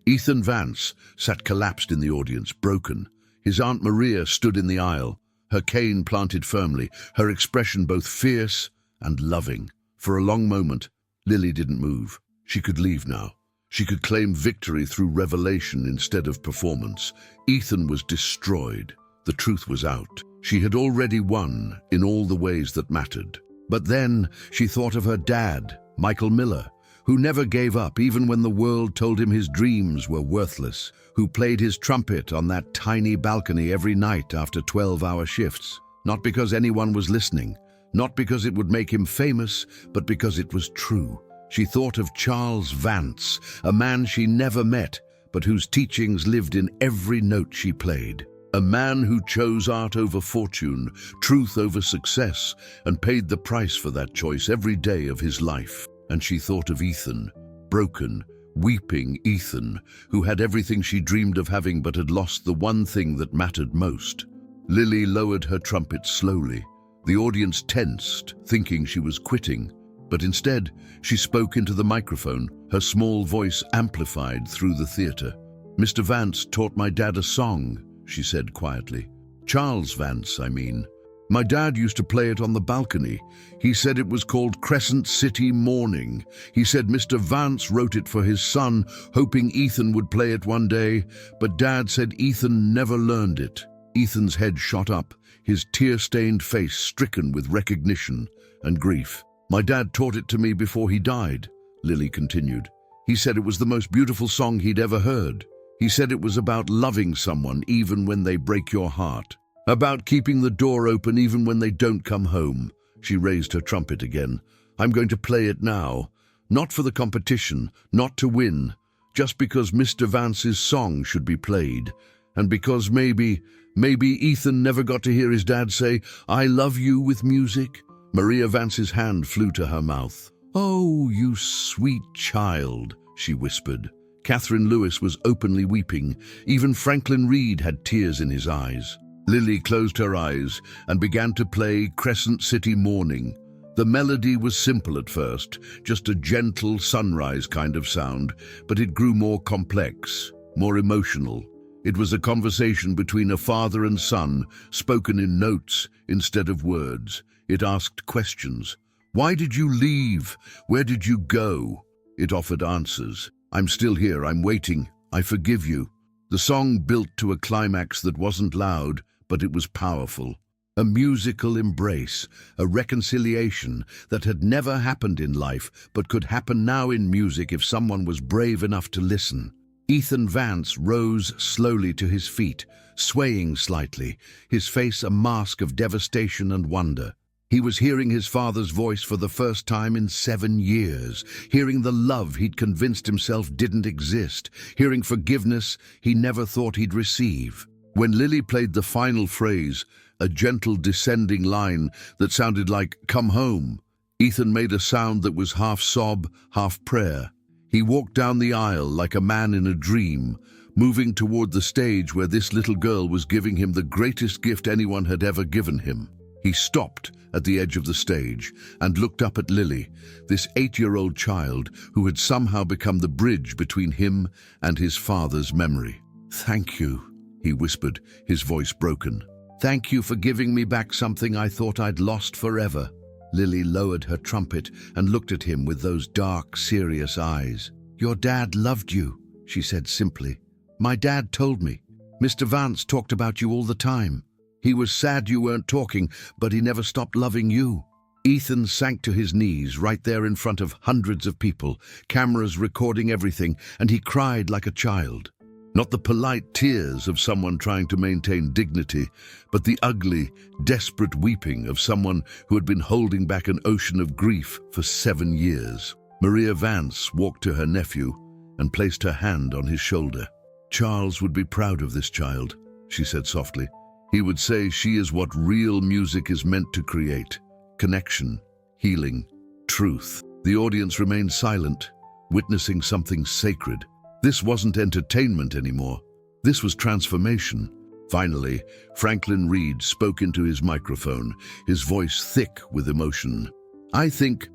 Ethan Vance sat collapsed in the audience, broken. His Aunt Maria stood in the aisle, her cane planted firmly, her expression both fierce and loving. For a long moment, Lily didn't move. She could leave now. She could claim victory through revelation instead of performance. Ethan was destroyed. The truth was out. She had already won in all the ways that mattered. But then she thought of her dad, Michael Miller, who never gave up even when the world told him his dreams were worthless, who played his trumpet on that tiny balcony every night after 12-hour shifts, not because anyone was listening, not because it would make him famous, but because it was true. She thought of Charles Vance, a man she never met, but whose teachings lived in every note she played. A man who chose art over fortune, truth over success, and paid the price for that choice every day of his life. And she thought of Ethan, broken, weeping Ethan, who had everything she dreamed of having but had lost the one thing that mattered most. Lily lowered her trumpet slowly. The audience tensed, thinking she was quitting. But instead, she spoke into the microphone, her small voice amplified through the theater. Mr. Vance taught my dad a song, she said quietly. Charles Vance, I mean. My dad used to play it on the balcony. He said it was called Crescent City Morning. He said Mr. Vance wrote it for his son, hoping Ethan would play it one day, but Dad said Ethan never learned it. Ethan's head shot up, his tear-stained face stricken with recognition and grief. My dad taught it to me before he died, Lily continued. He said it was the most beautiful song he'd ever heard. He said it was about loving someone even when they break your heart. About keeping the door open even when they don't come home. She raised her trumpet again. I'm going to play it now. Not for the competition, not to win. Just because Mr. Vance's song should be played. And because maybe Ethan never got to hear his dad say, I love you with music. Maria Vance's hand flew to her mouth. Oh, you sweet child, she whispered. Catherine Lewis was openly weeping. Even Franklin Reed had tears in his eyes. Lily closed her eyes and began to play Crescent City Morning. The melody was simple at first, just a gentle sunrise kind of sound, but it grew more complex, more emotional. It was a conversation between a father and son, spoken in notes instead of words. It asked questions. Why did you leave? Where did you go? It offered answers. I'm still here, I'm waiting, I forgive you. The song built to a climax that wasn't loud, but it was powerful. A musical embrace, a reconciliation that had never happened in life, but could happen now in music if someone was brave enough to listen. Ethan Vance rose slowly to his feet, swaying slightly, his face a mask of devastation and wonder. He was hearing his father's voice for the first time in 7 years, hearing the love he'd convinced himself didn't exist, hearing forgiveness he never thought he'd receive. When Lily played the final phrase, a gentle descending line that sounded like "come home," Ethan made a sound that was half sob, half prayer. He walked down the aisle like a man in a dream, moving toward the stage where this little girl was giving him the greatest gift anyone had ever given him. He stopped at the edge of the stage and looked up at Lily, this 8-year-old child who had somehow become the bridge between him and his father's memory. "Thank you," he whispered, his voice broken. "Thank you for giving me back something I thought I'd lost forever." Lily lowered her trumpet and looked at him with those dark, serious eyes. "Your dad loved you," she said simply. "My dad told me. Mr. Vance talked about you all the time. He was sad you weren't talking, but he never stopped loving you." Ethan sank to his knees right there in front of hundreds of people, cameras recording everything, and he cried like a child. Not the polite tears of someone trying to maintain dignity, but the ugly, desperate weeping of someone who had been holding back an ocean of grief for 7 years. Maria Vance walked to her nephew and placed her hand on his shoulder. "Charles would be proud of this child," she said softly. "He would say she is what real music is meant to create: connection, healing, truth." The audience remained silent, witnessing something sacred. This wasn't entertainment anymore. This was transformation. Finally, Franklin Reed spoke into his microphone, his voice thick with emotion. I think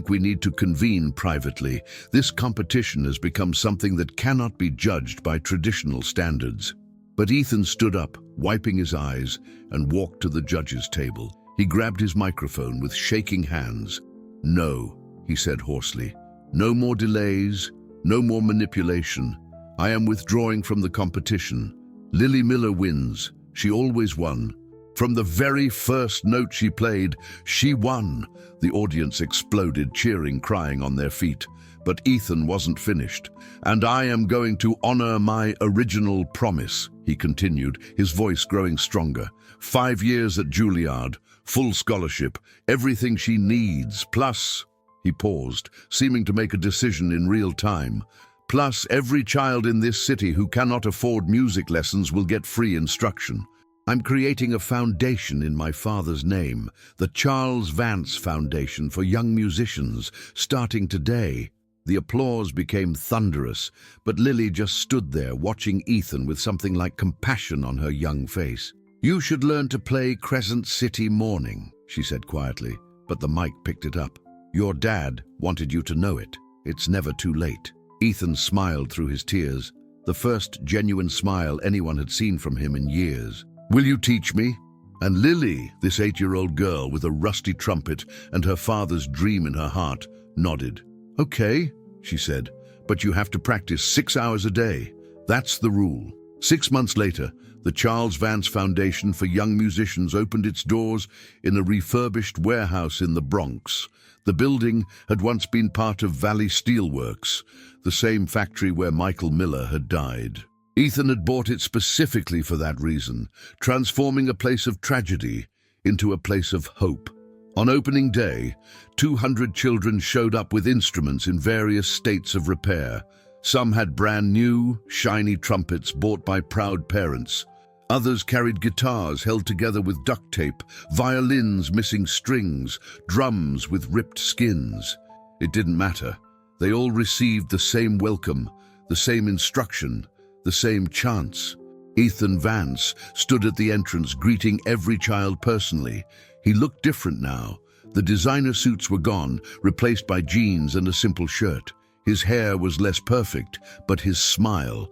we need to convene privately. This competition has become something that cannot be judged by traditional standards." But Ethan stood up, wiping his eyes, and walked to the judges' table. He grabbed his microphone with shaking hands. "No," he said hoarsely. "No more delays, no more manipulation. I am withdrawing from the competition. Lily Miller wins. She always won. From the very first note she played, she won." The audience exploded, cheering, crying on their feet. But Ethan wasn't finished. "And I am going to honor my original promise," he continued, his voice growing stronger. 5 years at Juilliard, full scholarship, everything she needs, plus—" He paused, seeming to make a decision in real time. "Plus, every child in this city who cannot afford music lessons will get free instruction. I'm creating a foundation in my father's name, the Charles Vance Foundation for Young Musicians, starting today." The applause became thunderous, but Lily just stood there watching Ethan with something like compassion on her young face. "You should learn to play Crescent City Morning," she said quietly, but the mic picked it up. "Your dad wanted you to know it. It's never too late." Ethan smiled through his tears, the first genuine smile anyone had seen from him in years. "Will you teach me?" And Lily, this 8-year-old girl with a rusty trumpet and her father's dream in her heart, nodded. "Okay," she said, "but you have to practice 6 hours a day. That's the rule." 6 months later, the Charles Vance Foundation for Young Musicians opened its doors in a refurbished warehouse in the Bronx. The building had once been part of Valley Steelworks, the same factory where Michael Miller had died. Ethan had bought it specifically for that reason, transforming a place of tragedy into a place of hope. On opening day, 200 children showed up with instruments in various states of repair. Some had brand new, shiny trumpets bought by proud parents. Others carried guitars held together with duct tape, violins missing strings, drums with ripped skins. It didn't matter. They all received the same welcome, the same instruction, the same chance. Ethan Vance stood at the entrance, greeting every child personally. He looked different now. The designer suits were gone, replaced by jeans and a simple shirt. His hair was less perfect, but his smile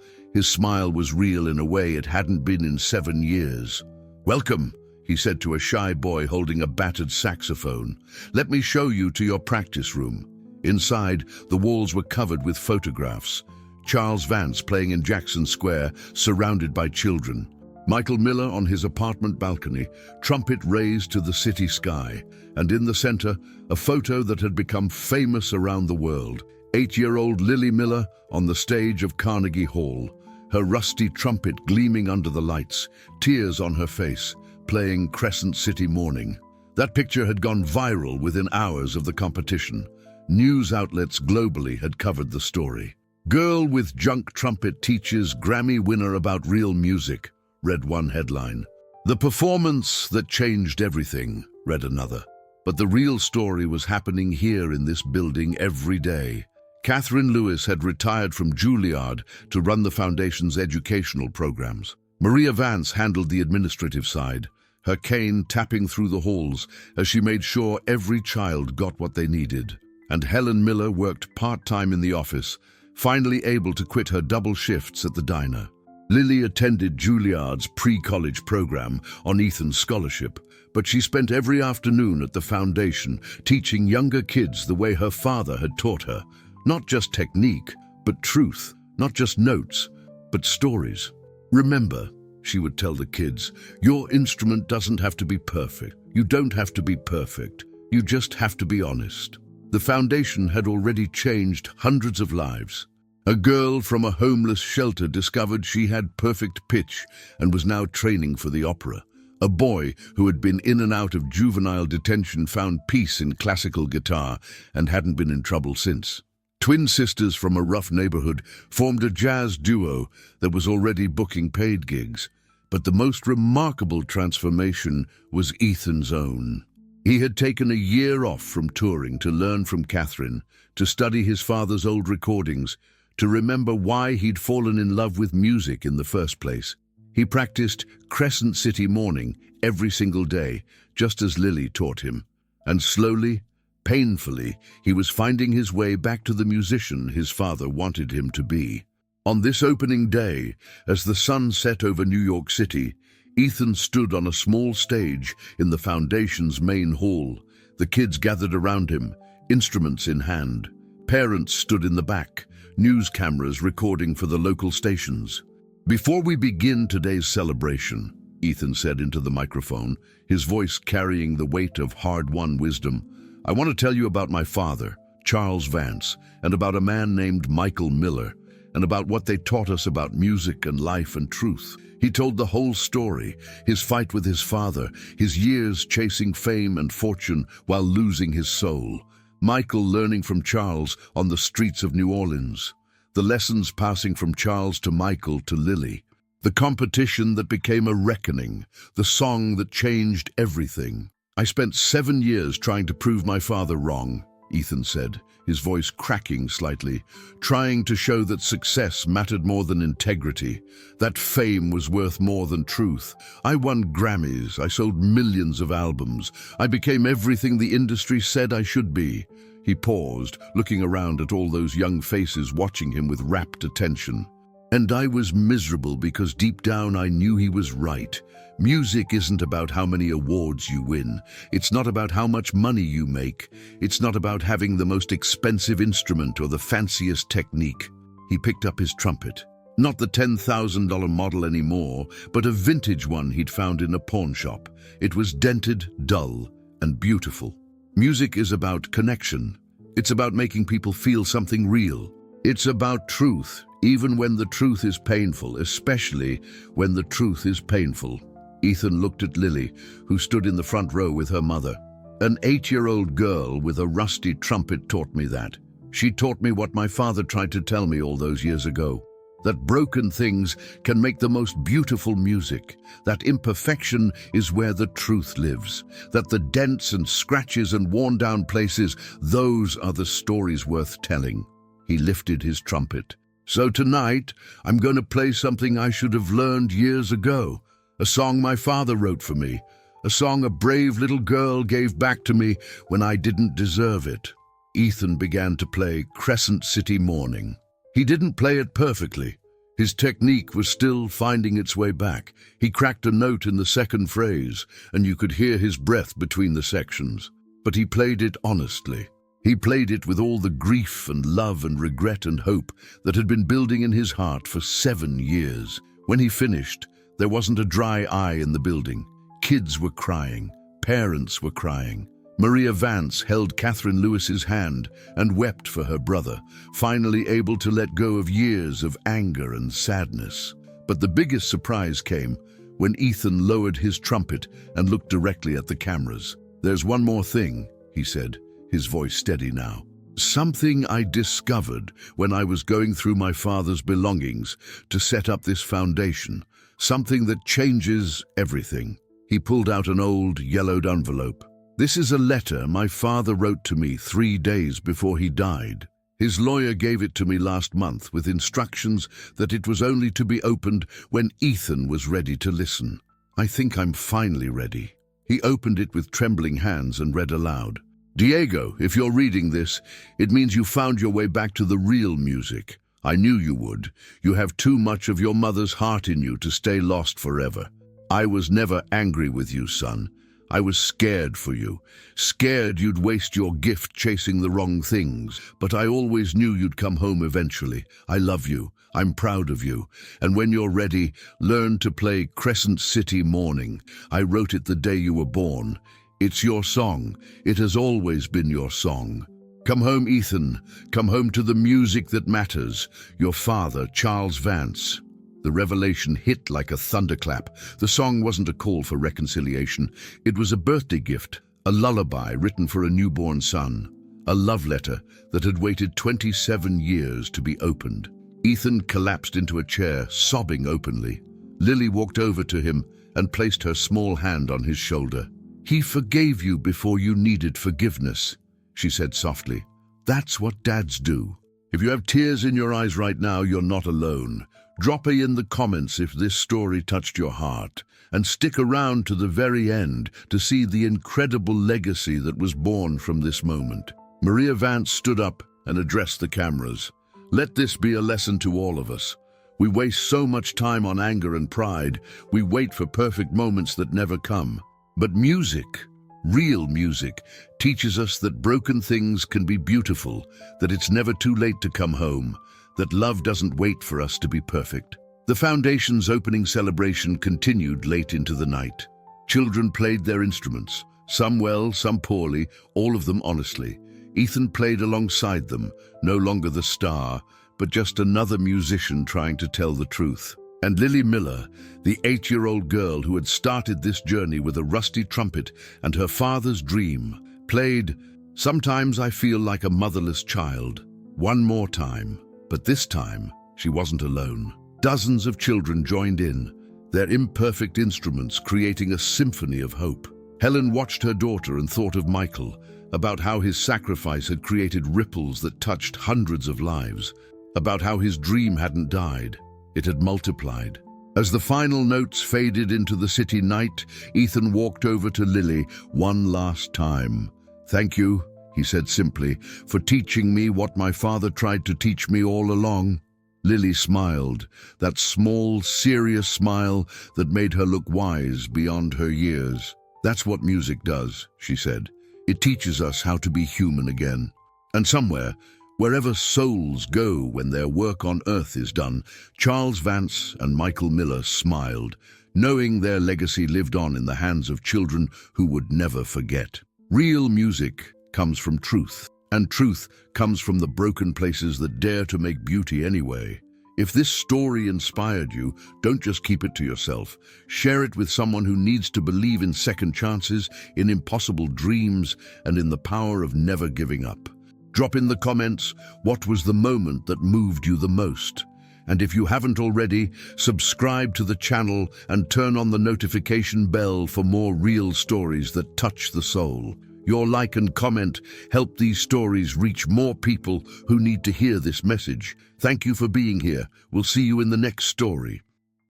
was real in a way it hadn't been in 7 years. "Welcome," he said to a shy boy holding a battered saxophone. "Let me show you to your practice room." Inside, the walls were covered with photographs. Charles Vance playing in Jackson Square, surrounded by children. Michael Miller on his apartment balcony, trumpet raised to the city sky, and in the center, a photo that had become famous around the world. 8-year-old Lily Miller on the stage of Carnegie Hall, her rusty trumpet gleaming under the lights, tears on her face, playing Crescent City Morning. That picture had gone viral within hours of the competition. News outlets globally had covered the story. "Girl with junk trumpet teaches Grammy winner about real music," read one headline. "The performance that changed everything," read another. But the real story was happening here in this building every day. Catherine Lewis had retired from Juilliard to run the foundation's educational programs. Maria Vance handled the administrative side, her cane tapping through the halls as she made sure every child got what they needed. And Helen Miller worked part-time in the office, finally able to quit her double shifts at the diner. Lily attended Juilliard's pre-college program on Ethan's scholarship, but she spent every afternoon at the foundation teaching younger kids the way her father had taught her. Not just technique, but truth. Not just notes, but stories. "Remember," she would tell the kids, "your instrument doesn't have to be perfect. You don't have to be perfect. You just have to be honest." The foundation had already changed hundreds of lives. A girl from a homeless shelter discovered she had perfect pitch and was now training for the opera. A boy who had been in and out of juvenile detention found peace in classical guitar and hadn't been in trouble since. Twin sisters from a rough neighborhood formed a jazz duo that was already booking paid gigs. But the most remarkable transformation was Ethan's own. He had taken a year off from touring to learn from Catherine, to study his father's old recordings, to remember why he'd fallen in love with music in the first place. He practiced Crescent City Morning every single day, just as Lily taught him. And slowly, painfully, he was finding his way back to the musician his father wanted him to be. On this opening day, as the sun set over New York City, Ethan stood on a small stage in the foundation's main hall. The kids gathered around him, instruments in hand. Parents stood in the back, news cameras recording for the local stations. "Before we begin today's celebration," Ethan said into the microphone, his voice carrying the weight of hard-won wisdom, "I want to tell you about my father, Charles Vance, and about a man named Michael Miller, and about what they taught us about music and life and truth." He told the whole story, his fight with his father, his years chasing fame and fortune while losing his soul. Michael learning from Charles on the streets of New Orleans. The lessons passing from Charles to Michael to Lily. The competition that became a reckoning, the song that changed everything. "I spent 7 years trying to prove my father wrong," Ethan said, his voice cracking slightly, "trying to show that success mattered more than integrity, that fame was worth more than truth. I won Grammys, I sold millions of albums, I became everything the industry said I should be." He paused, looking around at all those young faces watching him with rapt attention. "And I was miserable because deep down I knew he was right. Music isn't about how many awards you win. It's not about how much money you make. It's not about having the most expensive instrument or the fanciest technique." He picked up his trumpet. Not the $10,000 model anymore, but a vintage one he'd found in a pawn shop. It was dented, dull, and beautiful. Music is about connection. It's about making people feel something real. It's about truth, even when the truth is painful, especially when the truth is painful. Ethan looked at Lily, who stood in the front row with her mother. "An 8-year-old girl with a rusty trumpet taught me that. She taught me what my father tried to tell me all those years ago. That broken things can make the most beautiful music. That imperfection is where the truth lives. That the dents and scratches and worn-down places, those are the stories worth telling." He lifted his trumpet. "So tonight, I'm going to play something I should have learned years ago. A song my father wrote for me. A song a brave little girl gave back to me when I didn't deserve it." Ethan began to play Crescent City Morning. He didn't play it perfectly. His technique was still finding its way back. He cracked a note in the second phrase, and you could hear his breath between the sections. But he played it honestly. He played it with all the grief and love and regret and hope that had been building in his heart for 7 years. When he finished, there wasn't a dry eye in the building. Kids were crying. Parents were crying. Maria Vance held Catherine Lewis's hand and wept for her brother, finally able to let go of years of anger and sadness. But the biggest surprise came when Ethan lowered his trumpet and looked directly at the cameras. "There's one more thing," he said, his voice steady now. "Something I discovered when I was going through my father's belongings to set up this foundation. Something that changes everything." He pulled out an old, yellowed envelope. "This is a letter my father wrote to me 3 days before he died. His lawyer gave it to me last month with instructions that it was only to be opened when Ethan was ready to listen. I think I'm finally ready." He opened it with trembling hands and read aloud. "Diego, if you're reading this, it means you found your way back to the real music. I knew you would. You have too much of your mother's heart in you to stay lost forever. I was never angry with you, son. I was scared for you, scared you'd waste your gift chasing the wrong things, but I always knew you'd come home eventually. I love you. I'm proud of you. And when you're ready, learn to play Crescent City Morning. I wrote it the day you were born. It's your song. It has always been your song. Come home, Ethan. Come home to the music that matters. Your father, Charles Vance." The revelation hit like a thunderclap. The song wasn't a call for reconciliation. It was a birthday gift, a lullaby written for a newborn son, a love letter that had waited 27 years to be opened. Ethan collapsed into a chair, sobbing openly. Lily walked over to him and placed her small hand on his shoulder. "He forgave you before you needed forgiveness," she said softly. "That's what dads do." If you have tears in your eyes right now, you're not alone. Drop a in the comments if this story touched your heart, and stick around to the very end to see the incredible legacy that was born from this moment. Maria Vance stood up and addressed the cameras. "Let this be a lesson to all of us. We waste so much time on anger and pride. We wait for perfect moments that never come. But music, real music, teaches us that broken things can be beautiful, that it's never too late to come home, that love doesn't wait for us to be perfect." The foundation's opening celebration continued late into the night. Children played their instruments, some well, some poorly, all of them honestly. Ethan played alongside them, no longer the star, but just another musician trying to tell the truth. And Lily Miller, the 8-year-old girl who had started this journey with a rusty trumpet and her father's dream, played "Sometimes I Feel Like a Motherless Child" one more time. But this time, she wasn't alone. Dozens of children joined in, their imperfect instruments creating a symphony of hope. Helen watched her daughter and thought of Michael, about how his sacrifice had created ripples that touched hundreds of lives, about how his dream hadn't died, it had multiplied. As the final notes faded into the city night, Ethan walked over to Lily one last time. "Thank you," he said simply, "for teaching me what my father tried to teach me all along." Lily smiled, that small, serious smile that made her look wise beyond her years. "That's what music does," she said. "It teaches us how to be human again." And somewhere, wherever souls go when their work on earth is done, Charles Vance and Michael Miller smiled, knowing their legacy lived on in the hands of children who would never forget. Real music comes from truth, and truth comes from the broken places that dare to make beauty anyway. If this story inspired you, don't just keep it to yourself. Share it with someone who needs to believe in second chances, in impossible dreams, and in the power of never giving up. Drop in the comments, what was the moment that moved you the most? And if you haven't already, subscribe to the channel and turn on the notification bell for more real stories that touch the soul. Your like and comment help these stories reach more people who need to hear this message. Thank you for being here. We'll see you in the next story.